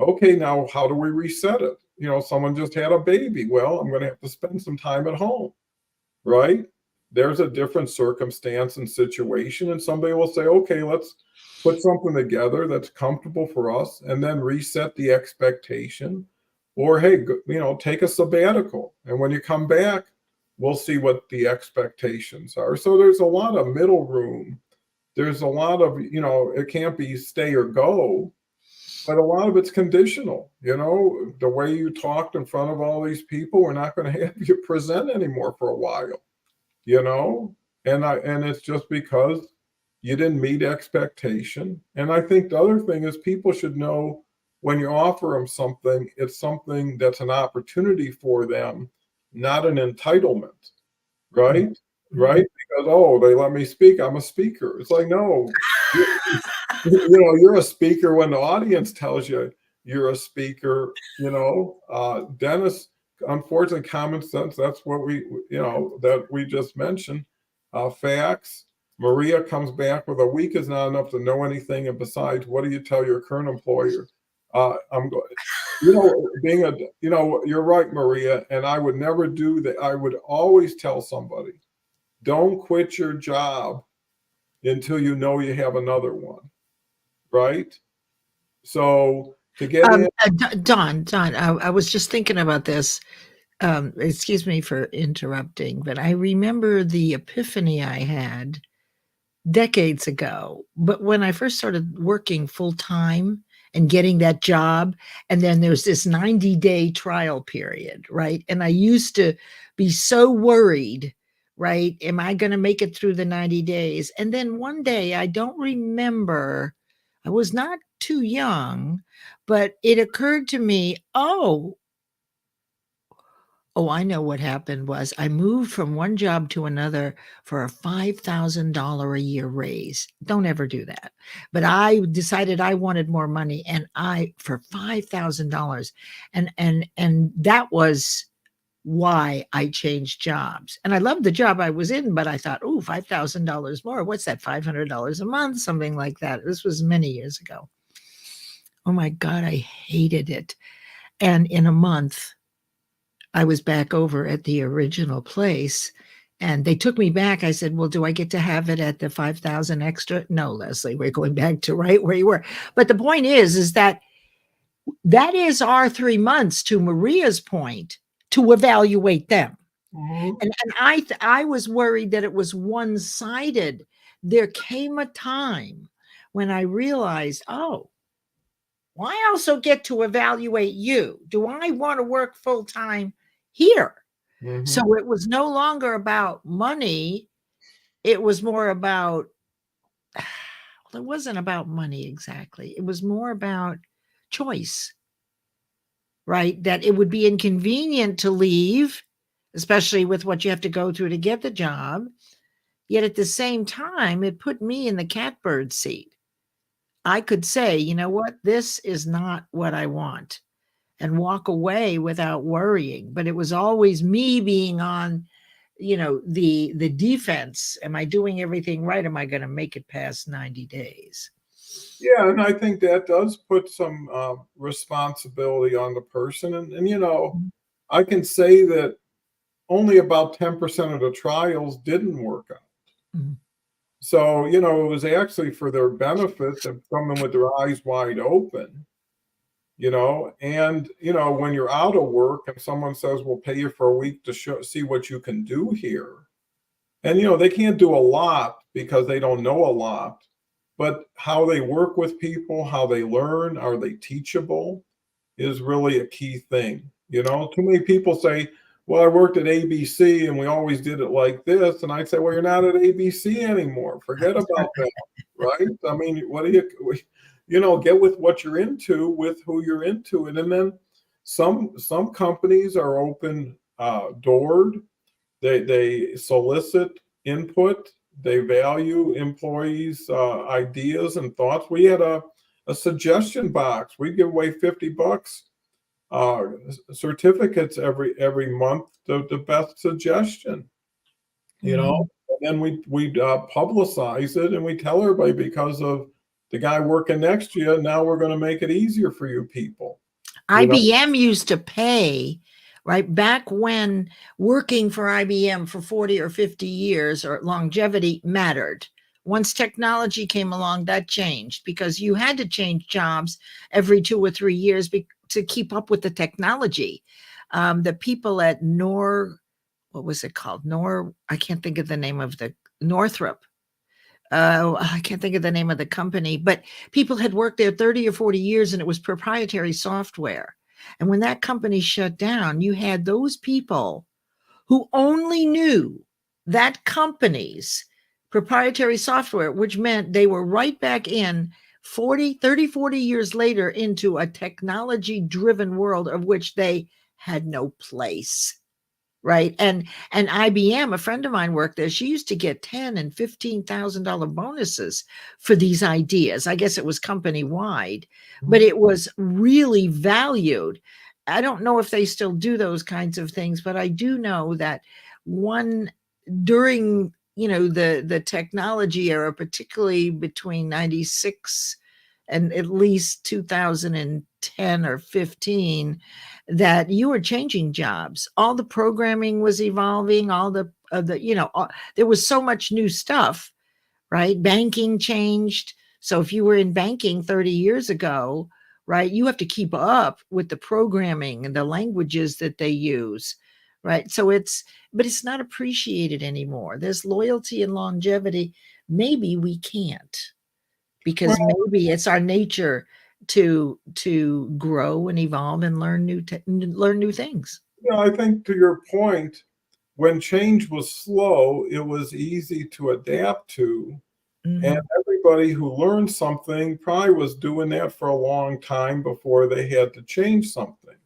Okay, now how do we reset it? Someone just had a baby. Well, I'm going to have to spend some time at home, right? There's a different circumstance and situation, and somebody will say, "Okay, let's put something together that's comfortable for us and then reset the expectation." Or, hey, take a sabbatical, and when you come back, we'll see what the expectations are. So there's a lot of middle room. There's a lot of, it can't be stay or go, but a lot of it's conditional. The way you talked in front of all these people, we're not going to have you present anymore for a while, and it's just because you didn't meet expectation. And I think the other thing is people should know when you offer them something, it's something that's an opportunity for them, not an entitlement, right? Mm-hmm. Right? Because, oh, they let me speak, I'm a speaker. It's like, no, you're a speaker when the audience tells you you're a speaker. Dennis, unfortunately, common sense, that's what that we just mentioned. Facts. Maria comes back with a week is not enough to know anything, and besides, what do you tell your current employer? I'm going, you're right, Maria, and I would never do that. I would always tell somebody, don't quit your job until you know you have another one, right? So to get in. Don, I was just thinking about this. Excuse me for interrupting, but I remember the epiphany I had decades ago. But when I first started working full time and getting that job, and then there's this 90-day trial period, right? And I used to be so worried, right? Am I going to make it through the 90 days? And then one day, I don't remember, I was not too young, but it occurred to me, oh, I know what happened was I moved from one job to another for a $5,000 a year raise. Don't ever do that. But I decided I wanted more money, and for $5,000, and that was why I changed jobs. And I loved the job I was in, but I thought, oh, $5,000 more. What's that? $500 a month, something like that. This was many years ago. Oh my God, I hated it. And in a month, I was back over at the original place and they took me back. I said, well, do I get to have it at the 5,000 extra? No, Leslie, we're going back to right where you were. But the point is that is our 3 months, to Maria's point, to evaluate them. Mhm. And I was worried that it was one-sided. There came a time when I realized, oh, well, I also get to evaluate you. Do I want to work full time here? Mhm. So it was no longer about money. It was more about, well, it wasn't about money exactly. It was more about choice, right? That it would be inconvenient to leave, especially with what you have to go through to get the job. Yet at the same time, it put me in the catbird seat. I could say, you know what? This is not what I want, and walk away without worrying. But it was always me being on, the defense. Am I doing everything right? Am I going to make it past 90 days? Yeah, and I think that does put some responsibility on the person. And I can say that only about 10% of the trials didn't work out. Mhm. So, it was actually for their benefit to come in with their eyes wide open, and, when you're out of work and someone says, we'll pay you for a week to see what you can do here. And, they can't do a lot because they don't know a lot, but how they work with people, how they learn, are they teachable is really a key thing. Too many people say, well, I worked at ABC and we always did it like this. And I'd say, well, you're not at ABC anymore. Forget about that. Right. I mean, what do get with what you're into, with who you're into it. And then some companies are open doored. They solicit input. They value employees' ideas and thoughts. We had a suggestion box. We give away $50 uh, certificates every month. The best suggestion, Mhm. and then we publicize it and we tell everybody, because of the guy working next to you. Now we're going to make it easier for you people. You know. IBM used to pay, right? Back when working for IBM for 40 or 50 years or longevity mattered. Once technology came along, that changed because you had to change jobs every 2 or 3 years to keep up with the technology. The people at what was it called? I can't think of the name of the Northrop. I can't think of the name of the company, but people had worked there 30 or 40 years and it was proprietary software. And when that company shut down, you had those people who only knew that company's proprietary software, which meant they were right back in 40 years later into a technology driven world of which they had no place. Right. And IBM, a friend of mine worked there. She used to get $10,000 and $15,000 bonuses for these ideas. I guess it was company wide, but it was really valued. I don't know if they still do those kinds of things, but I do know that one during the technology era, particularly between 96 and at least 2010 or 15, that you were changing jobs. All the programming was evolving, all there was so much new stuff, right? Banking changed. So if you were in banking 30 years ago, right, you have to keep up with the programming and the languages that they use, right? But it's not appreciated anymore. There's loyalty and longevity. Maybe we can't, because Well, maybe it's our nature to grow and evolve and learn new things. I think, to your point, when change was slow, it was easy to adapt to. And Mhm. everybody who learned something probably was doing that for a long time before they had to change something.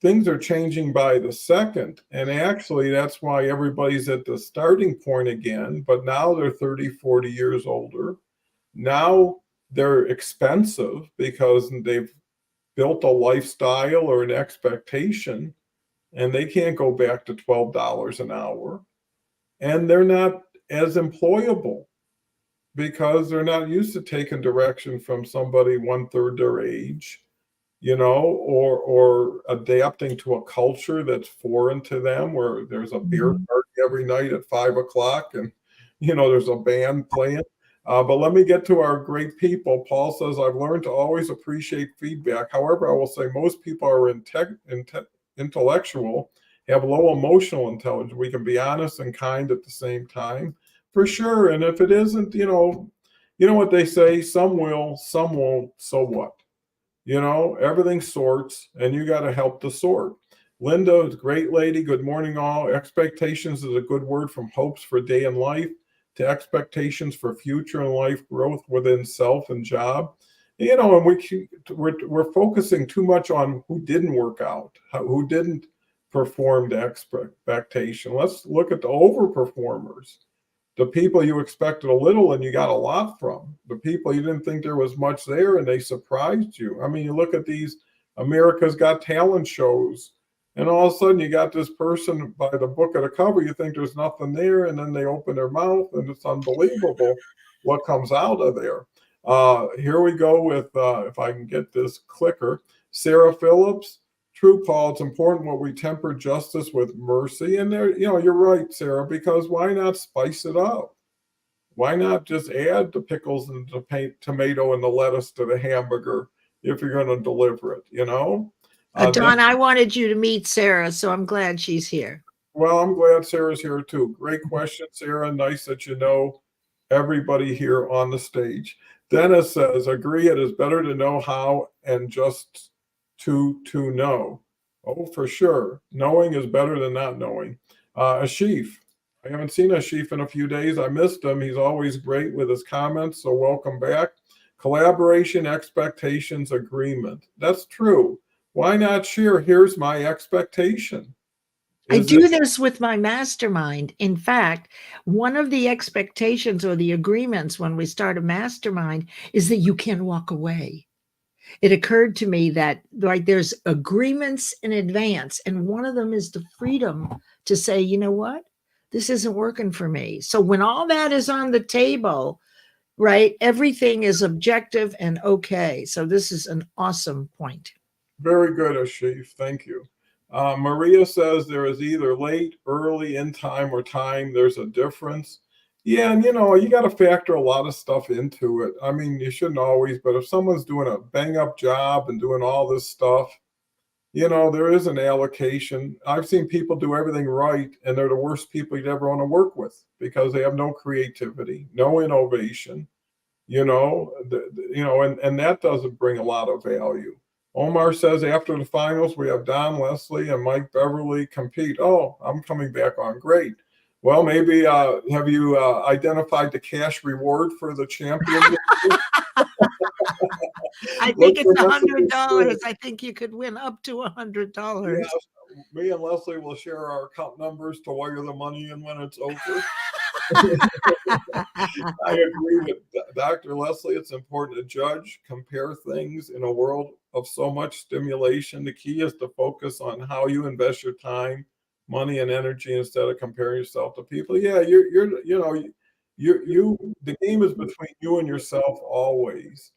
Things are changing by the second. And actually, that's why everybody's at the starting point again. But now they're 30, 40 years older. Now they're expensive because they've built a lifestyle or an expectation, and they can't go back to $12 an hour. And they're not as employable because they're not used to taking direction from somebody one third their age. or adapting to a culture that's foreign to them, where there's a beer party every night at 5 o'clock, and there's a band playing. But let me get to our great people. Paul says, I've learned to always appreciate feedback. However, I will say most people are intellectual, have low emotional intelligence. We can be honest and kind at the same time, for sure. And if it isn't, what they say, some will, some won't, so what? Everything sorts, and you got to help to sort. Linda, great lady. Good morning, all. Expectations is a good word, from hopes for day in life to expectations for future and life growth within self and job. And we're focusing too much on who didn't work out, who didn't perform to expectation. Let's look at the overperformers, the people you expected a little and you got a lot from, the people you didn't think there was much there and they surprised you. I mean, you look at these America's Got Talent shows, and all of a sudden you got this person by the book of the cover, you think there's nothing there, and then they open their mouth and it's unbelievable what comes out of there. Here we go with, if I can get this clicker, Sarah Phillips. True, Paul, it's important what we temper justice with mercy. And there, you're right, Sarah, because why not spice it up? Why not just add the pickles and the tomato and the lettuce to the hamburger if you're going to deliver it, Don, I wanted you to meet Sarah, so I'm glad she's here. Well, I'm glad Sarah's here too. Great question, Sarah. Nice that you know everybody here on the stage. Dennis says, agree, it is better to know how and just to know. Oh, for sure. Knowing is better than not knowing. Ashif, I haven't seen Ashif in a few days. I missed him. He's always great with his comments, so welcome back. Collaboration, expectations, agreement. That's true. Why not share? Here's my expectation. I do this with my mastermind. In fact, one of the expectations or the agreements when we start a mastermind is that you can walk away. It occurred to me that there's agreements in advance, and one of them is the freedom to say, you know what, this isn't working for me. So when all that is on the table, right, everything is objective and okay. So this is an awesome point. Very good, Ashif. Thank you. Maria says there is either late, early, in time, or time. There's a difference. Yeah, and you got to factor a lot of stuff into it. I mean, you shouldn't always, but if someone's doing a bang up job and doing all this stuff, there is an allocation. I've seen people do everything right, and they're the worst people you'd ever want to work with because they have no creativity, no innovation, and that doesn't bring a lot of value. Omar says after the finals, we have Don Leslie and Mike Beverly compete. Oh, I'm coming back on. Great. Well, maybe have you identified the cash reward for the champion? I think it's $100. I think you could win up to $100. Yes, me and Leslie will share our account numbers to wire the money in when it's over. I agree with Dr. Leslie. It's important to judge, compare things in a world of so much stimulation. The key is to focus on how you invest your time, money, and energy instead of comparing yourself to people. Yeah, the game is between you and yourself always,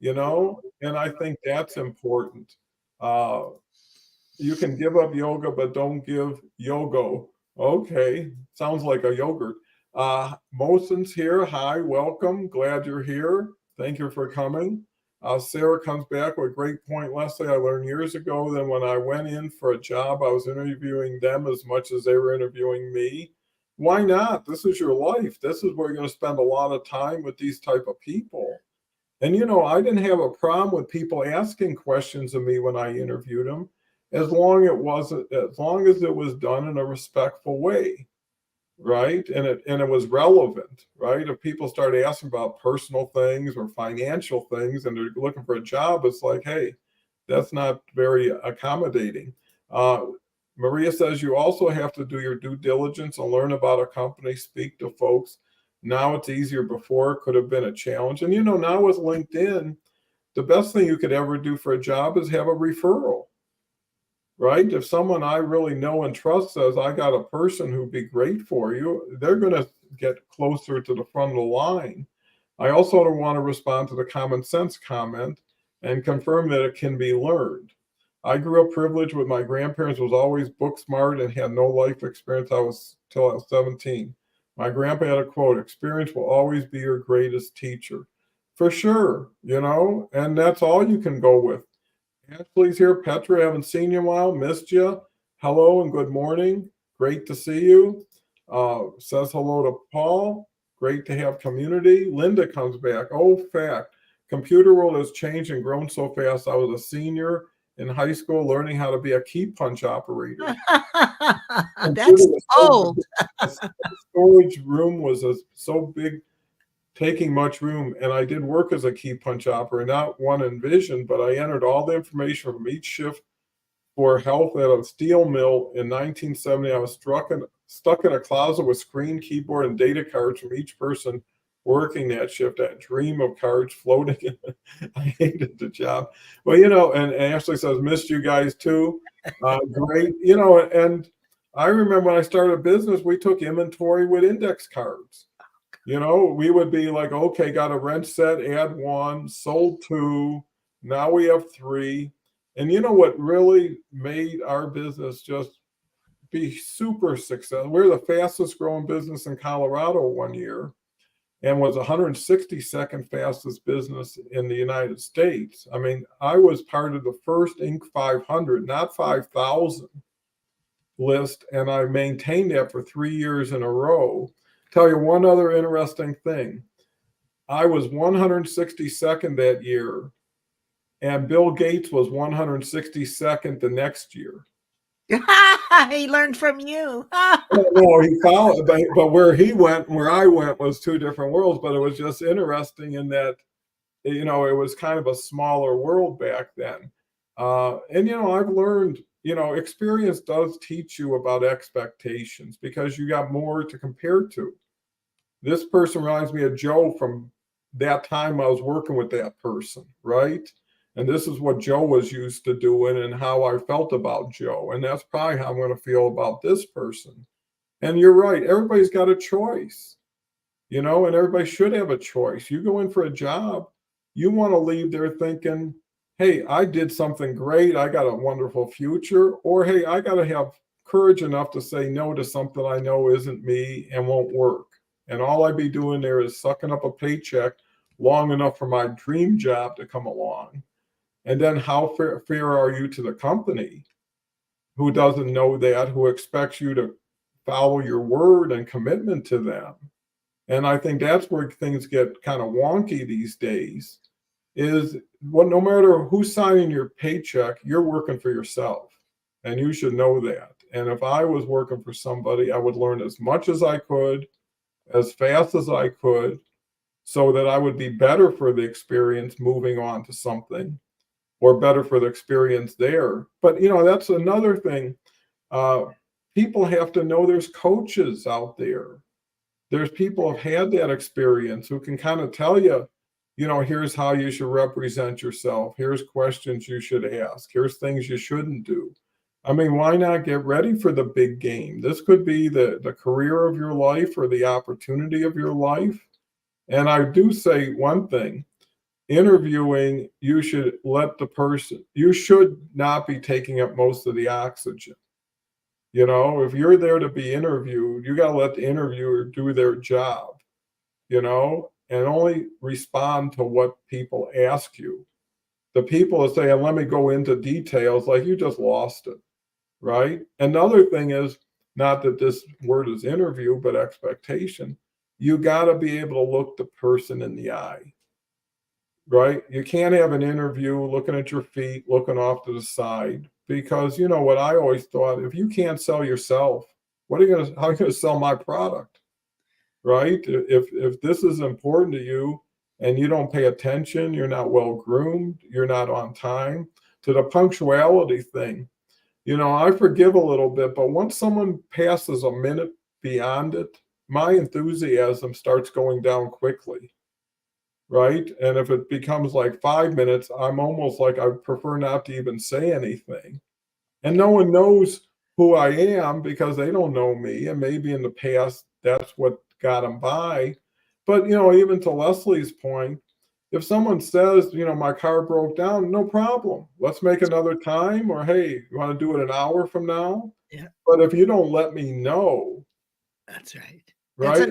and I think that's important. You can give up yoga, but don't give yoga. Okay, sounds like a yogurt. Mosen's here. Hi, welcome. Glad you're here. Thank you for coming. Sarah comes back with a great point. Leslie, I learned years ago that when I went in for a job, I was interviewing them as much as they were interviewing me. Why not? This is your life. This is where you're going to spend a lot of time with these type of people. And, I didn't have a problem with people asking questions of me when I interviewed them, as long as it was done in a respectful way. Right. And it was relevant, right? If people start asking about personal things or financial things and they're looking for a job, it's like, hey, that's not very accommodating. Maria says you also have to do your due diligence and learn about a company, speak to folks. Now it's easier. Before it could have been a challenge. And now with LinkedIn, the best thing you could ever do for a job is have a referral. Right? If someone I really know and trust says, I got a person who'd be great for you, they're going to get closer to the front of the line. I also don't want to respond to the common sense comment. and confirm that it can be learned. I grew up privileged with my grandparents, was always book smart and had no life experience till I was 17. My grandpa had a quote, experience will always be your greatest teacher. For sure, and that's all you can go with. Ashley's here. Petra, haven't seen you in a while. Missed you. Hello and good morning. Great to see you. Says hello to Paul. Great to have community. Linda comes back. Oh, fact. Computer world has changed and grown so fast. I was a senior in high school learning how to be a key punch operator. That's old. The storage room was so big, taking much room, and I did work as a key punch operator, not one envisioned, but I entered all the information from each shift for health at a steel mill in 1970. I was stuck in a closet with screen, keyboard, and data cards from each person working that shift. That dream of cards floating in. I hated the job. Well, and Ashley says, missed you guys too. Great. And I remember when I started a business, we took inventory with index cards. We would be like, okay, got a wrench set, add one, sold two. Now we have three. And what really made our business just be super successful? We're the fastest growing business in Colorado one year and was 162nd fastest business in the United States. I mean, I was part of the first Inc. 500, not 5,000 list, and I maintained that for 3 years in a row. Tell you one other interesting thing. I was 162nd that year, and Bill Gates was 162nd the next year. He learned from you. No, he followed, but where he went, where I went was two different worlds. But it was just interesting in that, it was kind of a smaller world back then. And I've learned, experience does teach you about expectations because you got more to compare to. This person reminds me of Joe from that time I was working with that person, right? And this is what Joe was used to doing and how I felt about Joe. And that's probably how I'm going to feel about this person. And you're right. Everybody's got a choice, and everybody should have a choice. You go in for a job, you want to leave there thinking, hey, I did something great. I got a wonderful future. Or, hey, I got to have courage enough to say no to something I know isn't me and won't work. And all I'd be doing there is sucking up a paycheck long enough for my dream job to come along. And then how fair are you to the company who doesn't know that, who expects you to follow your word and commitment to them? And I think that's where things get kind of wonky these days is no matter who's signing your paycheck, you're working for yourself. And you should know that. And if I was working for somebody, I would learn as much as I could, as fast as I could, so that I would be better for the experience moving on to something, or better for the experience there. But that's another thing. People have to know there's coaches out there. There's people who've had that experience who can kind of tell you, here's how you should represent yourself. Here's questions you should ask. Here's things you shouldn't do. I mean, why not get ready for the big game? This could be the career of your life or the opportunity of your life. And I do say one thing, interviewing, you should not be taking up most of the oxygen. If you're there to be interviewed, you got to let the interviewer do their job, and only respond to what people ask you. The people that say, let me go into details, like you just lost it, right? Another thing is, not that this word is interview, but expectation. You got to be able to look the person in the eye, right? You can't have an interview looking at your feet, looking off to the side, because what I always thought, if you can't sell yourself, how are you going to sell my product, right? If this is important to you and you don't pay attention, you're not well groomed, you're not on time. To the punctuality thing, I forgive a little bit, but once someone passes a minute beyond it, my enthusiasm starts going down quickly, right? And if it becomes like 5 minutes, I'm almost like I prefer not to even say anything. And no one knows who I am because they don't know me. And maybe in the past, that's what got them by. But, even to Leslie's point, If someone says, my car broke down, no problem. Let's make another time, or hey, you want to do it an hour from now? Yeah. But if you don't let me know, That's right. That's right?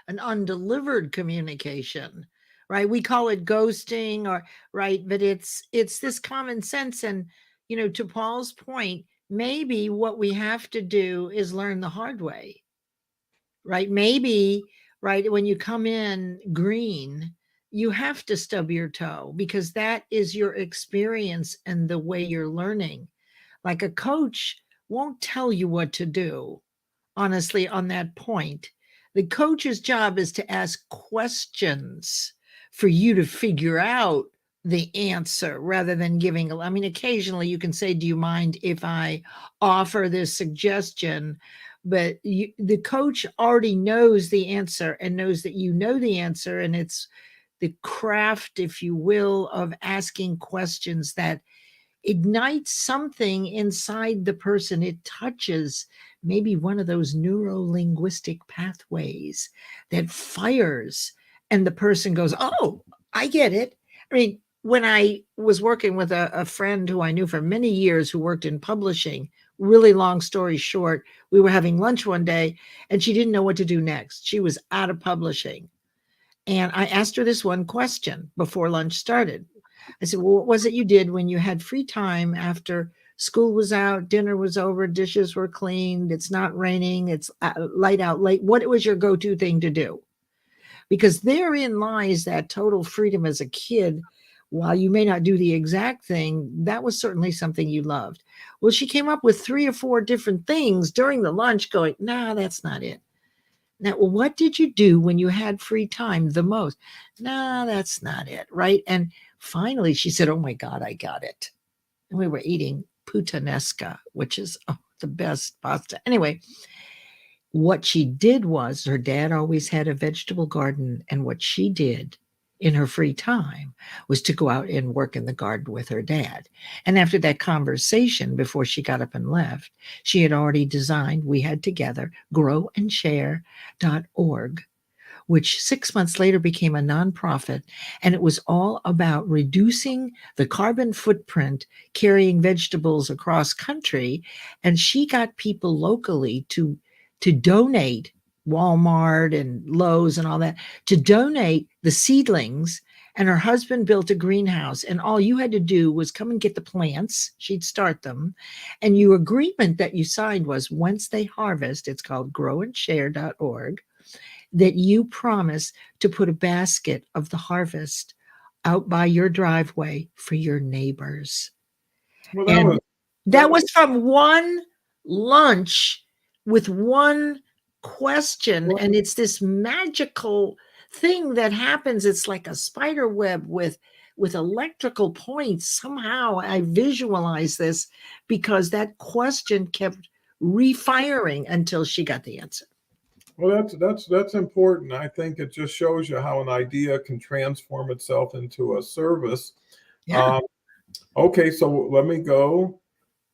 an undelivered communication, right? We call it ghosting, or right, but it's this common sense. And to Paul's point, maybe what we have to do is learn the hard way, right? Maybe, right, when you come in green, you have to stub your toe because that is your experience and the way you're learning. Like a coach won't tell you what to do, honestly, on that point. The coach's job is to ask questions for you to figure out the answer rather than giving. I mean, occasionally you can say, do you mind if I offer this suggestion? But the coach already knows the answer and knows that you know the answer. And it's the craft, if you will, of asking questions that ignites something inside the person. It touches maybe one of those neuro-linguistic pathways that fires, and the person goes, oh, I get it. I mean, when I was working with a friend who I knew for many years who worked in publishing, really long story short, we were having lunch one day and she didn't know what to do next. She was out of publishing. And I asked her this one question before lunch started. I said, well, what was it you did when you had free time after school was out, dinner was over, dishes were cleaned, it's not raining, it's light out late? What was your go-to thing to do? Because therein lies that total freedom as a kid. While you may not do the exact thing, that was certainly something you loved. Well, she came up with 3 or 4 different things during the lunch going, nah, that's not it. Now, what did you do when you had free time the most? No, that's not it, right? And finally, she said, oh my God, I got it. And we were eating puttanesca, which is the best pasta. Anyway, what she did was her dad always had a vegetable garden. And what she did in her free time was to go out and work in the garden with her dad. And after that conversation, before she got up and left, she had already designed, we had together, growandshare.org, which 6 months later became a nonprofit. And it was all about reducing the carbon footprint carrying vegetables across country. And she got people locally to donate, Walmart and Lowe's and all that, to donate the seedlings. And her husband built a greenhouse, and all you had to do was come and get the plants. She'd start them. And your agreement that you signed was once they harvest, it's called growandshare.org, that you promise to put a basket of the harvest out by your driveway for your neighbors. Well, And that that was from one lunch with one question. And it's this magical thing that happens. It's like a spider web with electrical points. Somehow I visualize this because that question kept refiring until she got the answer. Well, that's important. I think it just shows you how an idea can transform itself into a service. Yeah. Okay, so let me go.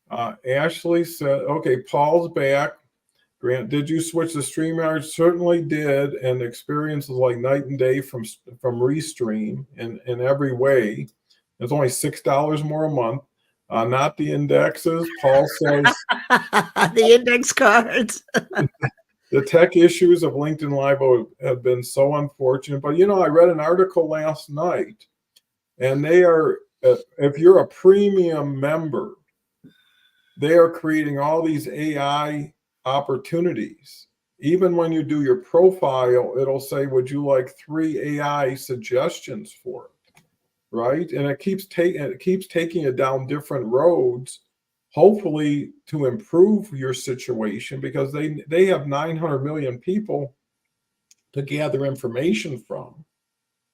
Ashley said, okay, Paul's back. Grant, did you switch to StreamYard? Certainly did, and the experience was like night and day from Restream in every way. It's only $6 more a month, not the indexes. Paul says the index cards. the tech issues of LinkedIn Live have been so unfortunate. But I read an article last night, and they are, if you're a premium member, they are creating all these AI opportunities. Even when you do your profile, it'll say, would you like 3 AI suggestions for it? Right. And it keeps taking it down different roads, hopefully to improve your situation, because they have 900 million people to gather information from.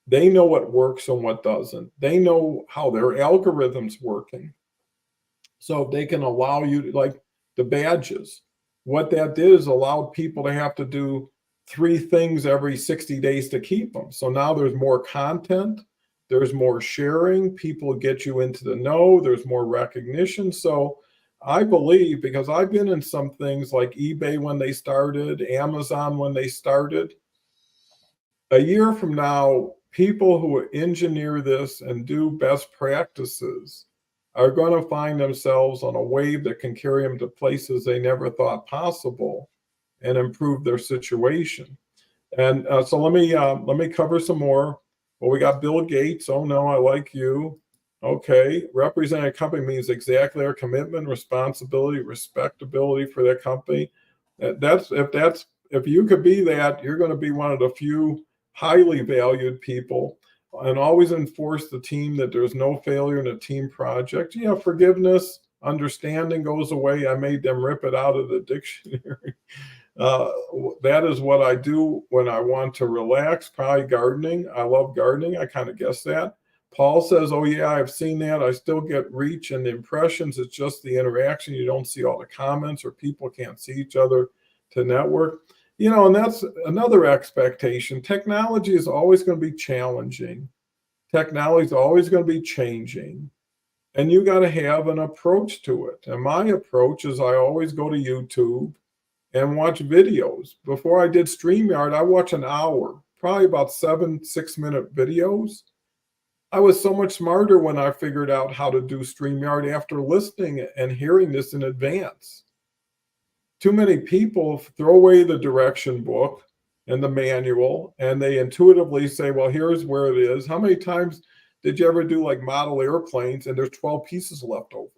They know what works and what doesn't. They know how their algorithms working. So they can allow you to, like the badges, what that did is allowed people to have to do 3 things every 60 days to keep them. So now there's more content, there's more sharing, people get you into the know, there's more recognition. So I believe, because I've been in some things like eBay when they started, Amazon when they started, a year from now, people who engineer this and do best practices are going to find themselves on a wave that can carry them to places they never thought possible and improve their situation. And so let me cover some more. Well, we got Bill Gates. Oh no, I like you. Okay, representing a company means exactly our commitment, responsibility, respectability for that company. That's if you could be that, you're going to be one of the few highly valued people. And always enforce the team that there's no failure in a team project. Yeah, forgiveness, understanding goes away. I made them rip it out of the dictionary. Uh, that is what I do when I want to relax. Probably gardening. I love gardening. I kind of guess that. Paul says, "Oh yeah, I've seen that. I still get reach and impressions. It's just the interaction. You don't see all the comments, or people can't see each other to network." You know, and that's another expectation. Technology is always going to be challenging. Technology is always going to be changing, and you got to have an approach to it. And my approach is I always go to YouTube and watch videos. Before I did StreamYard, I watched an hour, probably about 7 6-minute videos. I was so much smarter when I figured out how to do StreamYard after listening and hearing this in advance. Too many people throw away the direction book and the manual, and they intuitively say, well, here's where it is. How many times did you ever do like model airplanes and there's 12 pieces left over?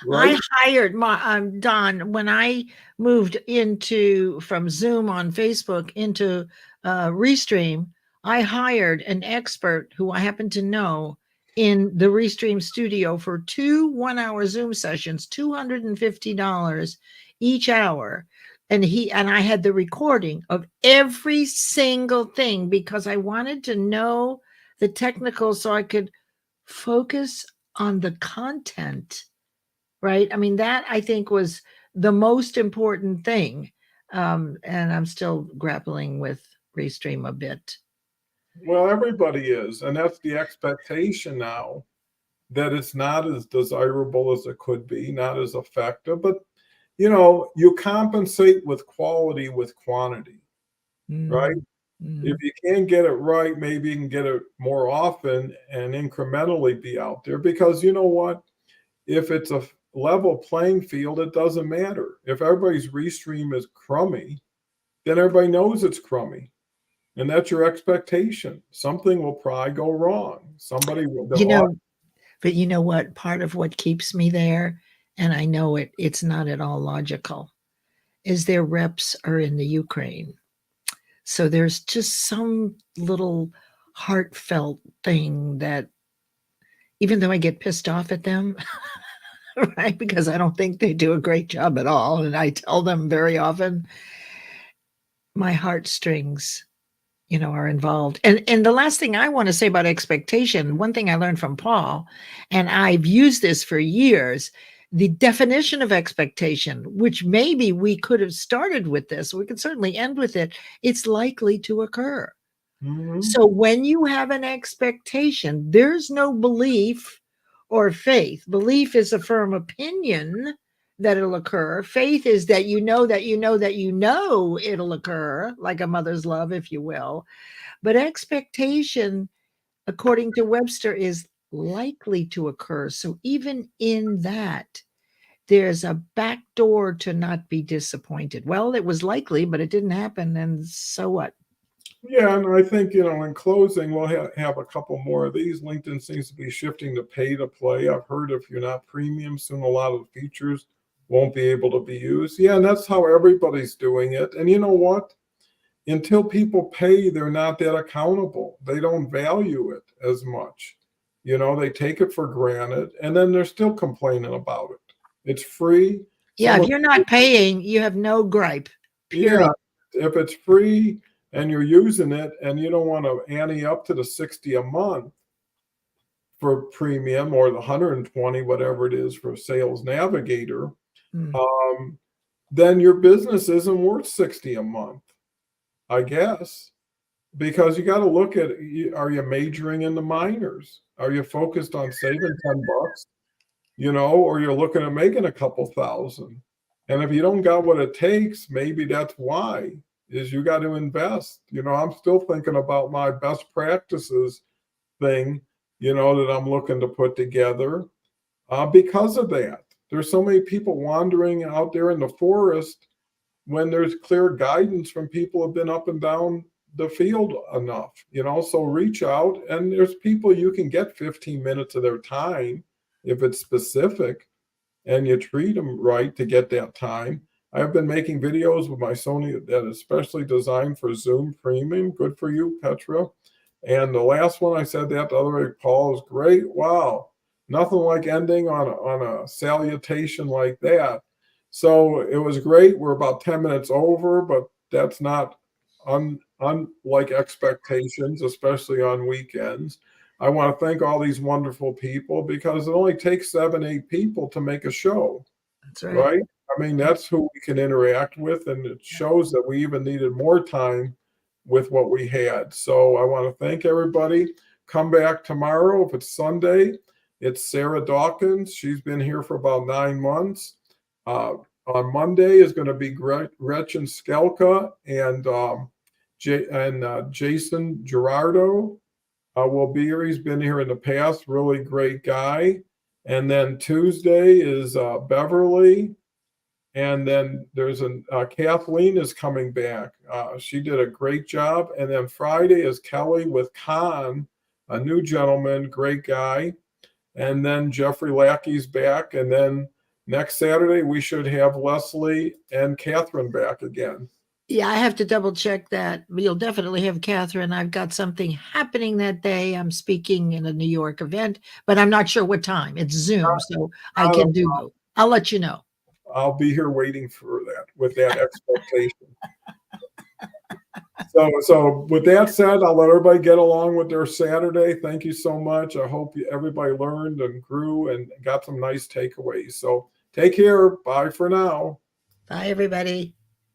Right? I hired my Don when I moved into from Zoom on Facebook into Restream. I hired an expert who I happen to know in the Restream studio for 2 1-hour Zoom sessions, $250 each hour. And I had the recording of every single thing because I wanted to know the technical so I could focus on the content. Right? I mean, that I think was the most important thing. And I'm still grappling with Restream a bit. Well, everybody is. And that's the expectation now, that it's not as desirable as it could be, not as effective. But, you know, you compensate with quality with quantity, right? Mm-hmm. If you can't get it right, maybe you can get it more often and incrementally be out there. Because you know what? If it's a level playing field, it doesn't matter. If everybody's restream is crummy, then everybody knows it's crummy. And that's your expectation. Something will probably go wrong. Somebody will. You know, but you know what? Part of what keeps me there, and I know it's not at all logical, is their reps are in the Ukraine. So there's just some little heartfelt thing that even though I get pissed off at them, right? Because I don't think they do a great job at all. And I tell them very often, my heartstrings, are involved. And the last thing I want to say about expectation, one thing I learned from Paul, and I've used this for years, the definition of expectation, which maybe we could have started with this, we could certainly end with it, it's likely to occur. Mm-hmm. So when you have an expectation, there's no belief or faith. Belief is a firm opinion that it'll occur. Faith is that you know that you know that you know it'll occur, like a mother's love, if you will. But expectation, according to Webster, is likely to occur. So even in that, there's a back door to not be disappointed. Well, it was likely, but it didn't happen. And so what? Yeah, and I think, in closing, we'll have a couple more of these. LinkedIn seems to be shifting to pay to play. I've heard if you're not premium, soon a lot of the features won't be able to be used. Yeah, and that's how everybody's doing it. And you know what? Until people pay, they're not that accountable. They don't value it as much. They take it for granted, and then they're still complaining about it. It's free. Yeah, if Someone, you're not paying, you have no gripe, period. yeah, if it's free and you're using it and you don't want to ante up to the 60 a month for premium or the 120, whatever it is for Sales Navigator, Mm. then your business isn't worth 60 a month, I guess. Because you got to look at, are you majoring in the minors? Are you focused on saving $10, or you're looking at making a couple thousand? And if you don't got what it takes, maybe that's why, is you got to invest. I'm still thinking about my best practices thing, that I'm looking to put together because of that. There's so many people wandering out there in the forest when there's clear guidance from people who have been up and down the field enough, so reach out, and there's people you can get 15 minutes of their time if it's specific and you treat them right to get that time. I've been making videos with my Sony that is especially designed for Zoom Premium. Good for you, Petra. And the last one I said that the other way, Paul, is great. Wow. Nothing like ending on a salutation like that. So it was great. We're about 10 minutes over, but that's not unlike expectations, especially on weekends. I want to thank all these wonderful people because it only takes 7, 8 people to make a show. That's right. Right? I mean, that's who we can interact with, and it shows that we even needed more time with what we had. So I want to thank everybody. Come back tomorrow if it's Sunday. It's Sarah Dawkins. She's been here for about 9 months. On Monday is going to be Gretchen Skelka and Jason Gerardo will be here. He's been here in the past. Really great guy. And then Tuesday is Beverly. And then there's Kathleen is coming back. She did a great job. And then Friday is Kelly with Con, a new gentleman, great guy. And then Jeffrey Lackey's back. And then next Saturday, we should have Leslie and Catherine back again. Yeah, I have to double check that. You'll definitely have Catherine. I've got something happening that day. I'm speaking in a New York event, but I'm not sure what time. It's Zoom, so I can do. I'll let you know. I'll be here waiting for that with that expectation. So with that said, I'll let everybody get along with their Saturday. Thank you so much. I hope everybody learned and grew and got some nice takeaways. So take care. Bye for now. Bye, everybody.